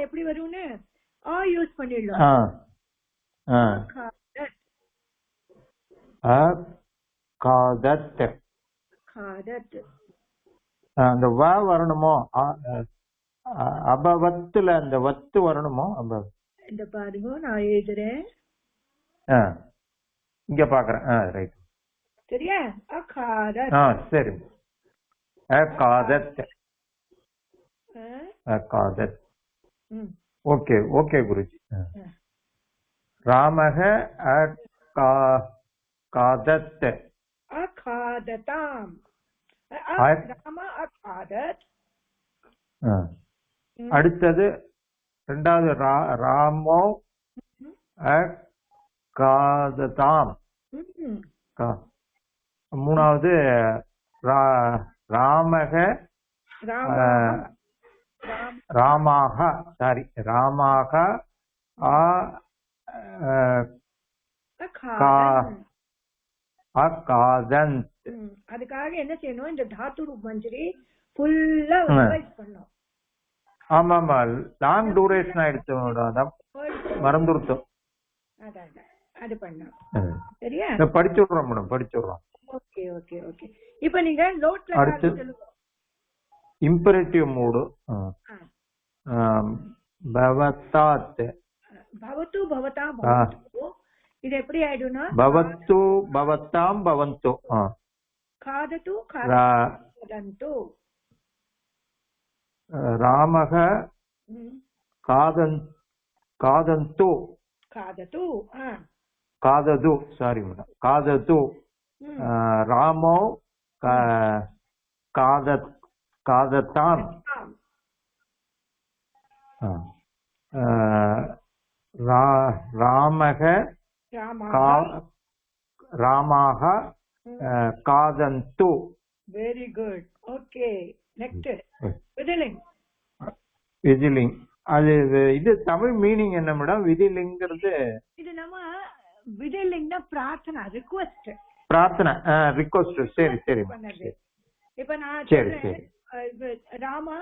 எப்படி வரும்னு யூஸ் பண்ணிடலாம். அகாதத். அந்த வ வரணுமோ? அபவத்துல அந்த வத்து வரணுமோ? இந்த பாருங்க, நான் எழுதுறேன். இங்க பாக்குறேன். ரைட். சரியா? அகாதத். சரி. அகாதத் அகாதத். ஓகே ஓகே குருஜி. ராமக அகாதத் அகாததாம். ராம அகாதத். அடுத்தது ரெண்டாவது ராமோ அகாததாம். மூணாவது ராமக ராமாக. சாரி, ராமாக அகாதன். அதுக்காக என்ன செய்யணும்? இந்த தாத்து ரூப் மஞ்சரி ஃபுல்லா ரிவைஸ் பண்ணணும். ஆமா ஆமா, லாங் டூரேஷன் ஆயிடுச்சு, மறந்துருத்தோம். அது பண்ணணும். சரியா? படிச்சு விடுறோம் மேடம், படிச்சு விடுறோம். Okay okay okay. இப்போ நீங்க நோட்ல அடுத்து இம்பரேட்டிவ் மூடு. பவதாத். பவத்து பவதா பவத்து. இது எப்படி ஆயிடும்னா பவத்து பவதாம் பவந்து. காதது காதந்து. ராமக காதந்து खादतु खादतु सारी मैडम खादतु रामो खादताम रामः रामाः खादन्तु. Very good. Okay. Next. விதிலிங். விதிலிங். அது இது தமிழ் மீனிங் என்ன மேடம்? விதிலிங்கிறது இது நம்ம விதிலிங்னா பிரார்த்தனை, ரிக்வெஸ்ட். பிரார்த்தனை, ரிக்வெஸ்ட். சரி சரி. இப்ப நான் சரி சரி. ராமா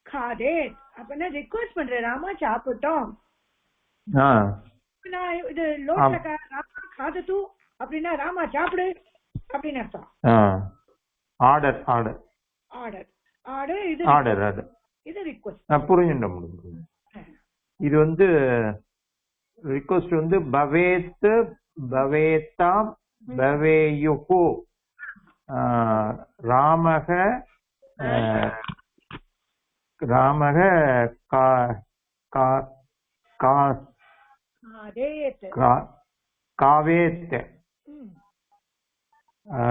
காதே அப்பனா ரிக்வெஸ்ட் பண்றேன், ராமா சாப்பிட்டோம். நான் இது லோட்ல ராமா காதது அப்படின்னா ராமா சாப்பிடு அப்படின்னு அர்த்தம். ஆர்டர் ஆர்டர் ஆர்டர் ஆர்டர் இது ஆர்டர் ஆர்டர் இது ரிக்வெஸ்ட். புரிஞ்சுட்டோம். இது வந்து ரிக்வெஸ்ட் வந்து பவேத் பவேதாம் பவேயுஹு ராமக ராமக காவேத்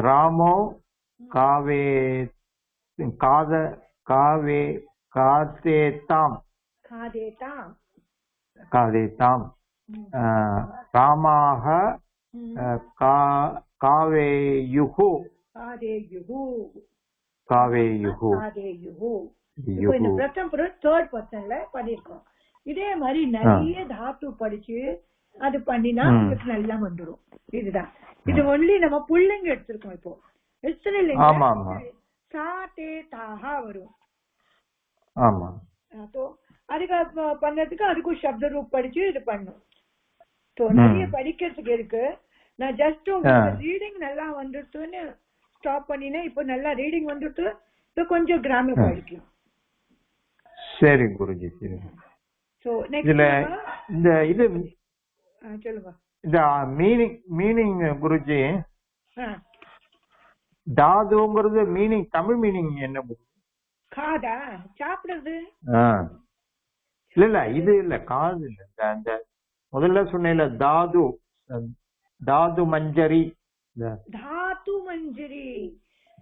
ராமோ காவே காதேதாம் காதேதாம் ராமாக காவேயுஹு காவேயுஹு. பிரதம் புருஷ் தேர்ட் பர்சன்ல பண்ணிருக்கோம். இதே மாதிரி நிறைய தாத்து படிச்சு அது பண்ணினா உங்களுக்கு நல்லா வந்துடும். இதுதான் இது ஒன்லி நம்ம புள்ளைங்க எடுத்திருக்கோம். இப்போ வரும். அதுக்கு பண்ணதுக்கு அதுக்கும் சப்த ரூப் படிச்சு இது பண்ணும். நிறைய படிக்கிறதுக்கு இருக்கு. நான் ஜஸ்ட் ரீடிங் நல்லா வந்துடுத்துன்னு ஸ்டாப் பண்ணினேன். இப்ப நல்லா ரீடிங் வந்துட்டு இப்ப கொஞ்சம் கிராமர் படிக்கலாம். சரி குருஜி. சரி. சோ நெக்ஸ்ட் இந்த இது சொல்லுங்க. இந்த மீனிங் குருஜி, தாதுங்கிறது மீனிங், தமிழ் மீனிங் என்ன? காதா சாப்பிடுறது. இல்ல இல்ல இது இல்ல, காது இல்ல. அந்த முதல்ல சொன்னேன்ல தாது, தாது மஞ்சரி. தாத்து மஞ்சரி,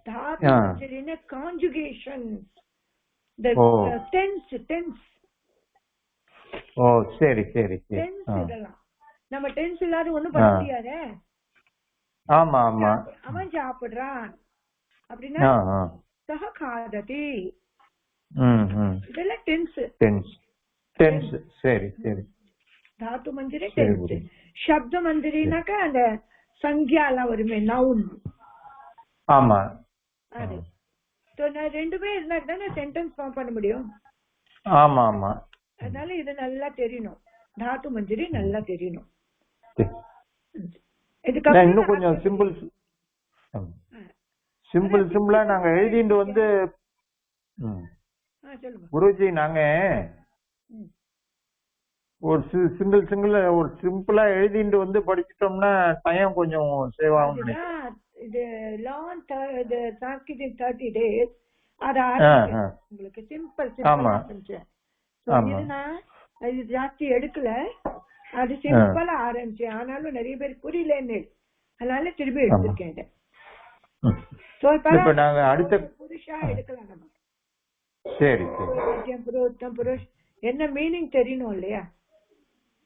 தாத்து மஞ்சரினா கான்ஜுகேஷன், டென்ஸ் டென்ஸ். ஓ சரி சரி சரி. இதெல்லாம் நம்ம டென்ஸ் இல்லாத ஒண்ணும் பண்ண முடியாது. ஆமா ஆமா. அவன் சாப்பிடுறான் அப்படின்னா சஹ காததி. இதெல்லாம் டென்ஸ் டென்ஸ் டென்ஸ். சரி சரி. தாத்து மஞ்சரி டென்ஸ். சப்த மஞ்சரினாக்கா அந்த சங்கியாலாம் வருமே, நவுன். ஆமா. அது ரெண்டுமே இருந்தா தானே சென்டென்ஸ் ஃபார்ம் பண்ண முடியும். ஆமா ஆமா. அதனால இது நல்லா தெரியணும், தாத்து மஞ்சரி நல்லா தெரியணும். இன்னும் கொஞ்சம் சிம்பிள் சிம்பிளா நாங்க எழுதிட்டு வந்து குருஜி, நாங்க ஒரு ஒரு சிம்பிளா எழுதிட்டு வந்து படிச்சிட்டோம்னா டைம் கொஞ்சம் சேவ் ஆகும். இது லாங் சான்ஸ்கிரிட் 30 days அது உங்களுக்கு சிம்பிள் ஆரம்பிச்சேன். இது ஜாஸ்தி எடுக்கல, அது சிம்பிளா ஆரம்பிச்சேன். ஆனாலும் நிறைய பேருக்கு புரியலன்னு, அதனால திரும்பி எடுத்திருக்கேன். இப்ப நாங்க அடுத்த புருஷா எடுக்கலாம் நம்ம. சரி சரி. உத்தம் புருஷ் என்ன மீனிங் தெரியணும் இல்லையா?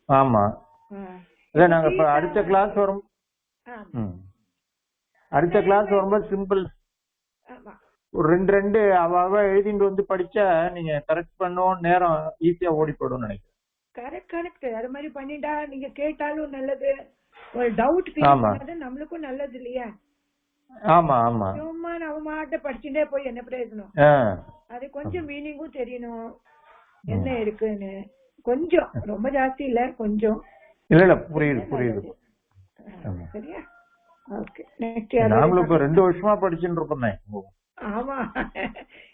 ஆமா. நாங்க இப்ப அடுத்த கிளாஸ் வரும், அடுத்த கிளாஸ் வரும்போது சிம்பிள் ஒரு ரெண்டு அவ எழுதிட்டு வந்து படிச்சா நீங்க கரெக்ட் பண்ணுவோம், நேரம் ஈஸியா ஓடி போடும் நினைக்கிறேன். கரெக்ட். அது மாதிரி பண்ணிட்டா நீங்க கேட்டாலும் நல்லது, ஒரு டவுட் கிளியர் நம்மளுக்கும் நல்லது இல்லையா? ஆமா ஆமா. சும்மா நம்ம மாட்ட படிச்சுட்டே போய் என்ன பிரயோஜனம்? அது கொஞ்சம் மீனிங்கும் தெரியணும் என்ன இருக்குன்னு. கொஞ்சம், ரொம்ப ஜாஸ்தி இல்ல, கொஞ்சம். இல்ல புரியுது புரியுது. சரியா? ஓகே. நாங்களும் இப்ப 2 வருஷமா படிச்சுட்டு இருக்கோம். ஆமா.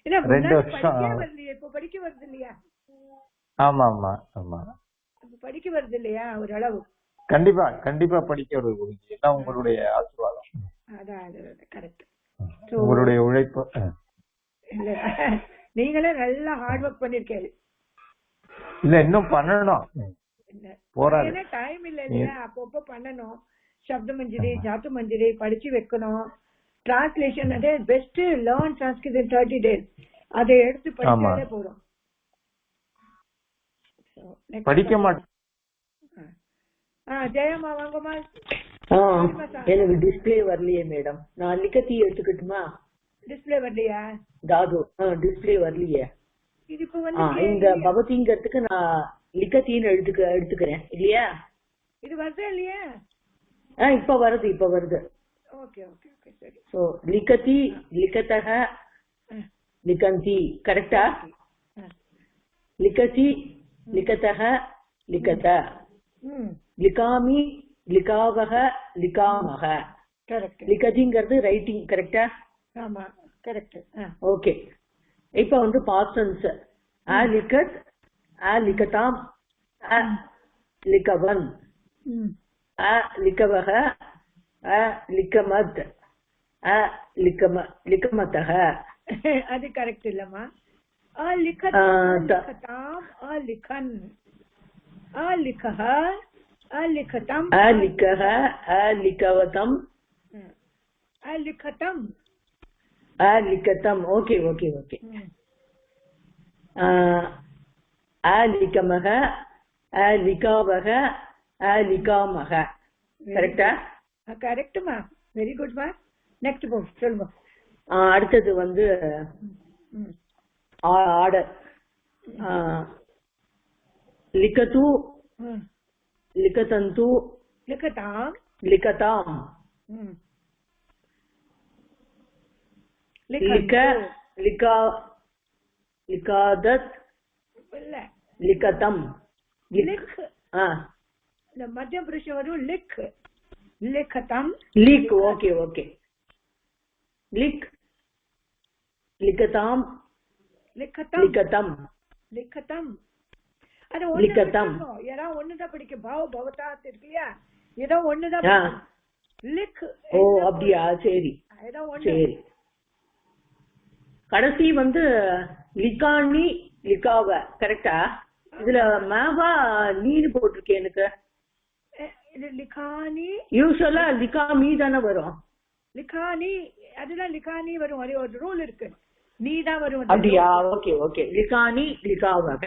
2 வருஷம் இப்ப படிக்க வருது இல்லையா? ஆமா ஆமா ஆமா. படிக்க வருது இல்லையா ஒரு அளவு? கண்டிப்பா கண்டிப்பா படிக்க வருது குருஜி. எல்லாம் உங்களுடைய ஆசீர்வாதம். அதான் கரெக்ட். உங்களுடைய உழைப்பு. இல்ல நீங்களே நல்லா ஹார்ட் ஒர்க் பண்ணிருக்கீங்க. இல்ல இன்னும் பண்ணணும். போறாது. ஏன்னா டைம் இல்ல இல்லையா, அப்பப்போ பண்ணணும். சப்த மஞ்சரி ஜாத்து மஞ்சரி படிச்சு வைக்கணும். டிரான்ஸ்லேஷன் அதே best learn Sanskrit in 30 days. அதை எடுத்து படிச்சாலே போதும். படிக்க மாட்டேன். ஜெயம்மா வாங்கம்மா. எனக்கு டிஸ்பிளே வரலையே மேடம், நான் லிக்கத்தி எடுத்துக்கிட்டுமா? டிஸ்பிளே வரலையா? தாது டிஸ்பிளே வரலையே. இது இப்ப வந்து இந்த பவதிங்கிறதுக்கு நான் லிக்கத்தின்னு எடுத்துக்கிறேன் இல்லையா? இது வருதா இல்லையா? இப்ப வருது. ஓகே ஓகே ஓகே சரி. சோ லிக்கத்தி லிக்கத்தக லிகந்தி கரெக்டா? லிக்கத்தி லிக்கத்தக லிக்கத லிகாமி லிகாவக லிகாமக. கரெக்ட். லிக்கதிங்கிறது ரைட்டிங் கரெக்டா? ஆமா கரெக்ட். ஓகே. இப்ப வந்து பாஸ்ட் டென்ஸ் அ லிக்கத் அ லிக்கதாம் அ லிகவன் அ லிகவக அ லிகமத் அ லிகமதக. அது கரெக்ட் இல்லம்மா. அ லிகதாம் அ லிகன் அ லிகஹ அ லிகதம் அ லிகஹ அ லிகவதம் அ லிகதம் அ லிகதம். Okay okay okay. அ லிகமக அ லிகாவக அ லிகாமக. கரெக்டா? கரெக்ட்மா. வெரி குட்மா. நெக்ஸ்ட் போ சொல்லுங்க. அடுத்தது வந்து ஆர்டர். லிகது லிகதந்து லிகதாம் லிகதாம் லிக லிகா லிகாதத் இல்ல லிகதம் லிக். இந்த மத்திய புருஷ வரும் லிக் லிகதம் லிக். Okay okay. லிக் லிகதாம் லிகதம் லிகதம் லிகதம். அது லிகதம். ஏதோ ஒண்ணுதான் படிக்க. பாவ பவதா இருக்கு இல்லையா, ஏதோ ஒண்ணுதான் லிக். ஓ அப்படியா? சரி ஏதோ ஒண்ணு. சரி. கடைசி வந்து லிகானி லிகாவ கரெக்டா? இதுல மேவா நீனு போட்டிருக்கேன் எனக்கு. இது லிகானி. யூசுவலா லிகாமி தானே வரும். லிகானி அதுதான் லிகானி வரும். ஒரே ஒரு ரூல் இருக்கு, நீ தான் வரும். அப்படியா? Okay okay. லிகானி லிகாவக.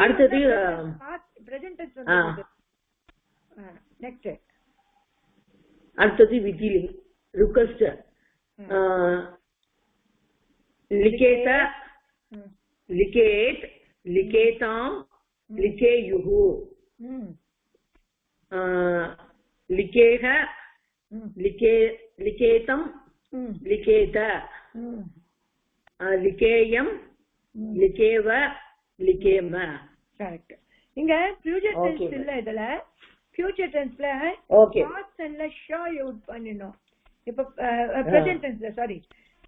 அடுத்தது பிரசன்ட் டென்ஸ். நெக்ஸ்ட் அடுத்தது விதிலி ரிக்வெஸ்ட். லிகேத லிகேட் லிகேதாம் லிகேயுஹு லிகேஹ லிகேதம் லிகேத லிகேயம் லிகேவ லிகேம. கரெக்ட். இங்க ஃபியூச்சர் டென்ஸ் இல்ல, இதுல ஃபியூச்சர் டென்ஸ்ல பாஸ்ட் டென்ஸ்ல ஷோ யூஸ் பண்ணனும். இப்ப பிரசன்ட் டென்ஸ்ல சாரி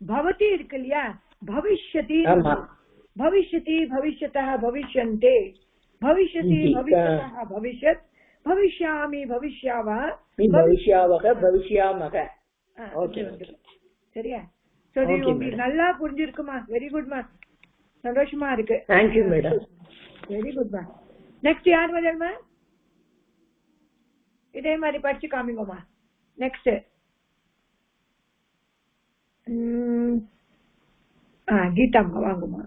பவதி இருக்கு இல்லையா, பவிஷ்யதி भविष्यति भविष्यतः भविष्यन्ते भविष्यति भविष्यतः भविष्यत् भविष्यामि भविष्यावः भविष्यावः भविष्यामः. ஓகே சரியா? சோ இது உங்களுக்கு நல்லா புரிஞ்சிருக்குமா? வெரி குட்மா. சந்தோஷமா இருக்கு. Thank you madam. வெரி குட்மா. நெக்ஸ்ட் யார் வரமா? இதே மாதிரி படிச்சு காமிங்கம்மா. நெக்ஸ்ட் கீதாம்மா வாங்குமா.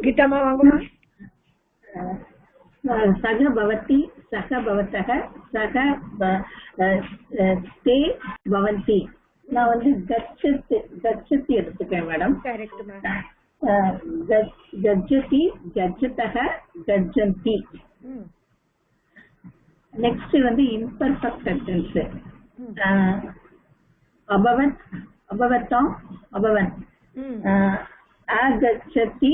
गीतामा वांगुमा. सह भवति सह भवतः सह ते भवन्ति. நான் வந்து கச்சதி எடுத்துக்கிறேன் மேடம். Correct ma'am. கஜ்ஜதி கஜ்ஜதः கஜ்ஜந்தி. நெக்ஸ்ட் வந்து இம்பர்ஃபெக்ட் சென்டென்ஸ். அபவத் அபவத்தாம் அபவன். ஆகச்சதி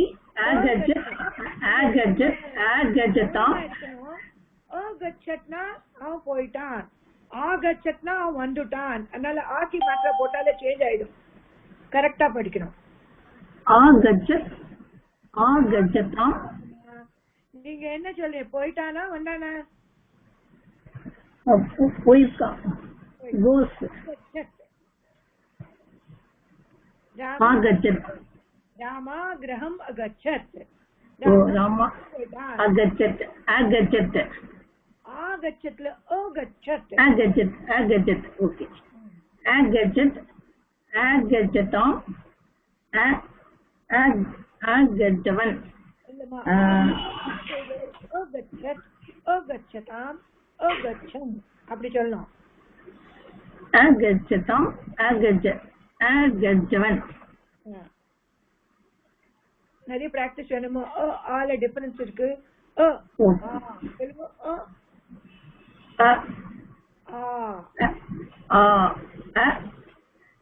ஆகச்சத்னா அவன் போயிட்டான், ஆகச்சத்னா அவன் வந்துட்டான். அதனால ஆக்கி மாத்திர போட்டாலே சேஞ்ச் ஆயிடும். கரெக்டா படிக்கணும். ஆகச்சத் ஆகச்சதாம். நீங்க என்ன சொல்றீங்க? போயிட்டானா வந்தானா? போயிருக்கான். கோஸ் ஆகச்சத். ராமா கிரகம் அகச்சத். ராமா अगच्छत् अगच्छत् आगच्छत्ல अगच्छत् अगच्छत् अगच्छत् ओके अगच्छत् अगच्छताम् अगच्छवन् अगच्छत् अगच्छताम् अगच्छन् அப்படி சொல்லணும் अगच्छताम् अगच्छवन् நிறைய பிராக்டிஸ் வேணுமோ ஆல டிஃபரன்ஸ் இருக்கு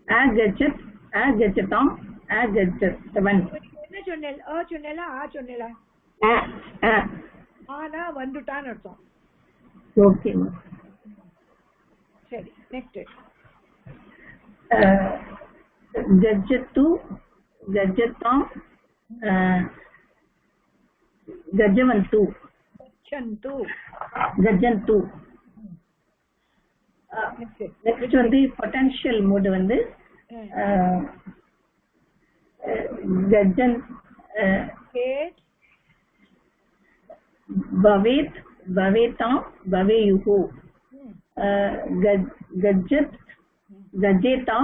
अगच्छत् अगच्छताम् अगच्छवन् என்ன சொன்னேன் சொன்னேல சொன்னேல ஆனா வந்துட்டான்னு அர்த்தம் ஓகே சரி நெக்ஸ்ட் गच्छतु गच्छताम् गच्छन्तु गच्छन्तु गच्छन्तु நெக்ஸ்ட் வந்து பொட்டன்ஷியல் மூட் வந்து गजन भवेत् भवेतां भवेयुः गज्जत् गजेतां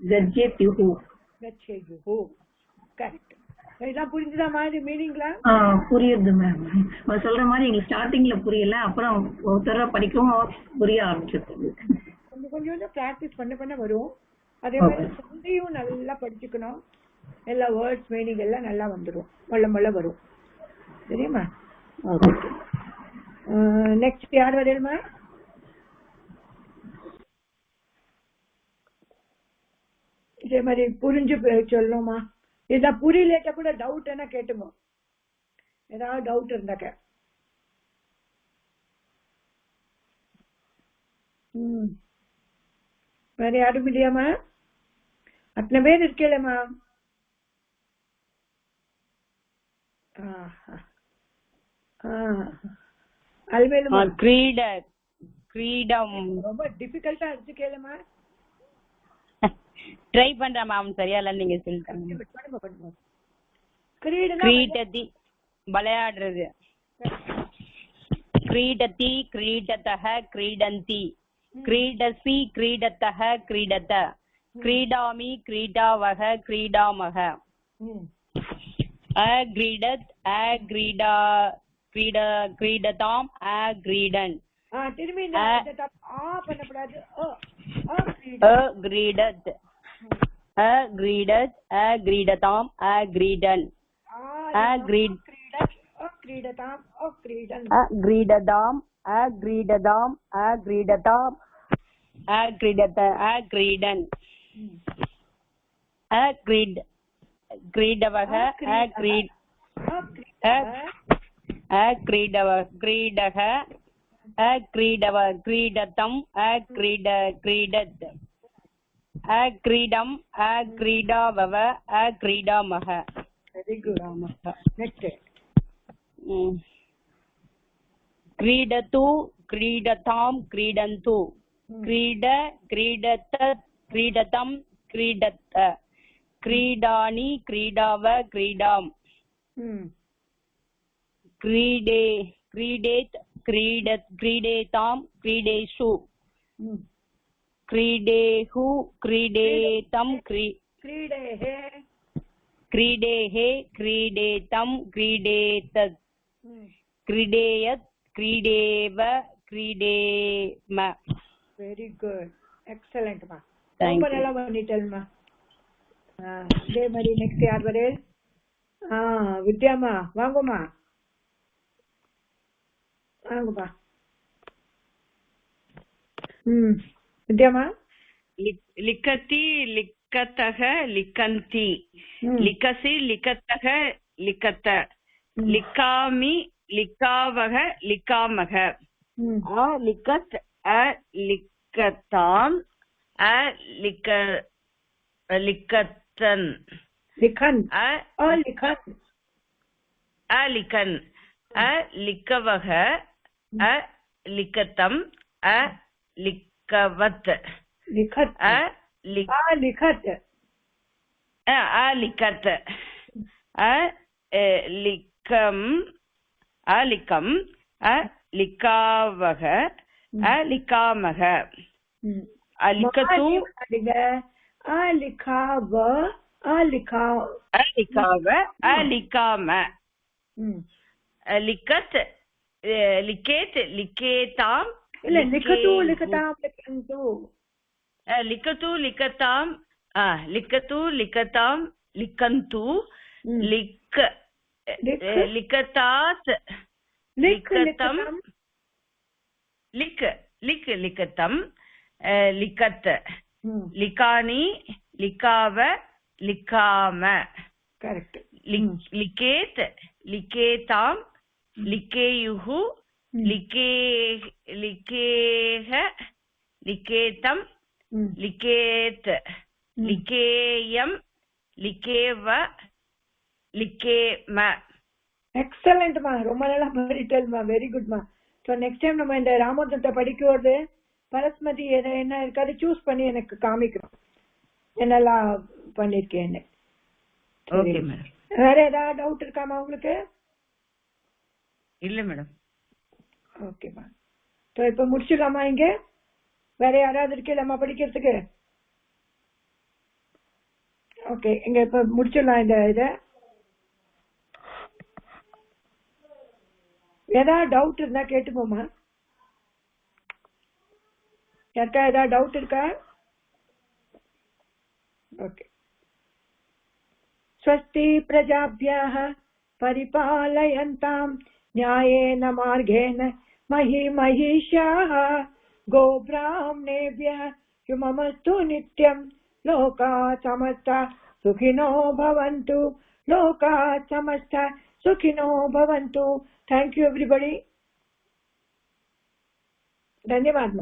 गज्जेत्युः गच्छेयुः करेक्ट இதெல்லாம் புரிஞ்சுதாமா இது மீனிங்ல புரியுது மேம் சொல்ற மாதிரி எங்களுக்கு ஸ்டார்டிங்ல புரியல அப்புறம் ஒரு தடவை படிக்கவும் புரிய ஆரம்பிச்சிருது கொஞ்சம் கொஞ்சம் பிராக்டிஸ் பண்ண வரும் அதே மாதிரி சொல்லியும் நல்லா படிச்சுக்கணும் எல்லா வேர்ட்ஸ் மீனிங் எல்லாம் நல்லா வந்துடும் மொள்ள வரும் சரியுமா நெக்ஸ்ட் யார் வரேன்மா இதே மாதிரி புரிஞ்சு சொல்லணுமா இதான் புரியலேட்டா கூட டவுட் என்ன கேட்டுங்க ஏதாவது டவுட் இருந்தாக்க வேற யாரும் இல்லையாமா அத்தனை பேர் இருக்கேளேம்மா அல்வேலுமா கிரீடம் ரொம்ப டிஃபிகல்ட்டா இருக்கு கேளுமா ட்ரை பண்றேன் மேம் சரியா இல்ல நீங்க சொல்லுங்க கிரீடதி விளையாடுறது क्रीडति क्रीडतः क्रीडन्ति क्रीडसि क्रीडतः क्रीडत क्रीडामि क्रीडावः क्रीडामः अक्रीडत् अक्रीडा क्रीडा क्रीडताम् अक्रीडन् திரும்பி பண்ணக்கூடாது अक्रीडत् अक्रीडत् अक्रीडताम् अक्रीडन् क्रीडताम् अक्रीडन् अक्रीडताम् अक्रीडताम् अक्रीडताम् अक्रीडत अक्रीडन् अक्रीड क्रीडवः अक्रीड अक्रीडव क्रीडः अक्रीडव क्रीडतम् अक्रीड क्रीडत् अक्रीडम् अक्रीडावव अक्रीडामः वेरी गुड नेक्स्ट क्रीडतु क्रीडतां क्रीडन्तु क्रीड क्रीडत क्रीडतं क्रीडत क्रीडानि क्रीडाव क्रीडाम् क्रीडे क्रीडेत् क्रीडत् क्रीडेतां क्रीडेषु क्रीडेहु क्रीडेतं क्रीडेः क्रीडेः क्रीडेतं क्रीडेतत् क्रीडेयत् क्रीडेव क्रीडेम वेरी गुड एक्सलेंट मा ரொம்ப நல்லா பண்ணிட்டல்மா இதே மாதிரி நெக்ஸ்ட் யார் வரே வித்யாமா வாங்கம்மா வாங்கப்பா வித்யாமா लिखति लिखतः लिखन्ति लिखसि लिखतः लिखत लिखामि लिखावः लिखामः लिखत् लिखताम् लिखतन् लिखन् लिखन् लिखवः लिखतम् लिखवत् लिखत् लिखत् लिखत् लिखम् अलिकम् अलिकावः अलिकामः अलिकतु अलिकाव अलिकाव अलिकाव अलिकाम लिखत लिखेत लिखेताम लिखतु लिखताम लिखन्तु लिखतु लिखताम लिखतु लिखताम लिखन्तु लिख लिखतात लिखतम लिख लिख लिखतम लिखत लिखानी लिखाव लिखाम करेक्ट लिखेत लिखेताम लिखेयुः लिखे लिखेह लिखेतम लिखेत लिखेयम लिखेव लिखेम எக்ஸலண்ட் மா, ரொம்ப நல்லா படிட்டல் மா, வெரி குட் மா. ஸோ நெக்ஸ்ட் டைம் நம்ம இந்த ராமோதத்தை படிக்கிறது பரஸ்மதி என்ன இருக்காது சூஸ் பண்ணி எனக்கு காமிக்கிறோம் என்னெல்லாம் பண்ணிருக்கேன்னு. Okay madam. வேற ஏதாவது டவுட் இருக்காமா உங்களுக்கு? இல்ல மேடம். ஓகேமா. ஸோ இப்போ முடிச்சிடலாமா? இங்க வேற யாராவது இருக்கலாமா படிக்கிறதுக்கு? ஓகே, இங்க இப்ப முடிச்சிடலாம் இந்த இதை. ஏதாவது டவுட் இருந்தா கேட்டுக்கோமா. யாருக்கா ஏதாவது டவுட் இருக்கா? ஓகே. स्वस्ति प्रजाभ्यः परिपालयन्तां न्यायेन मार्गेण मही महिषाः गोब्राह्मणेभ्यः शुभमस्तु नित्यं लोकाः समस्ताः सुखिनो भवन्तु लोकाः समस्ताः सुखिनो भवन्तु. Thank you everybody. धन्यवाद.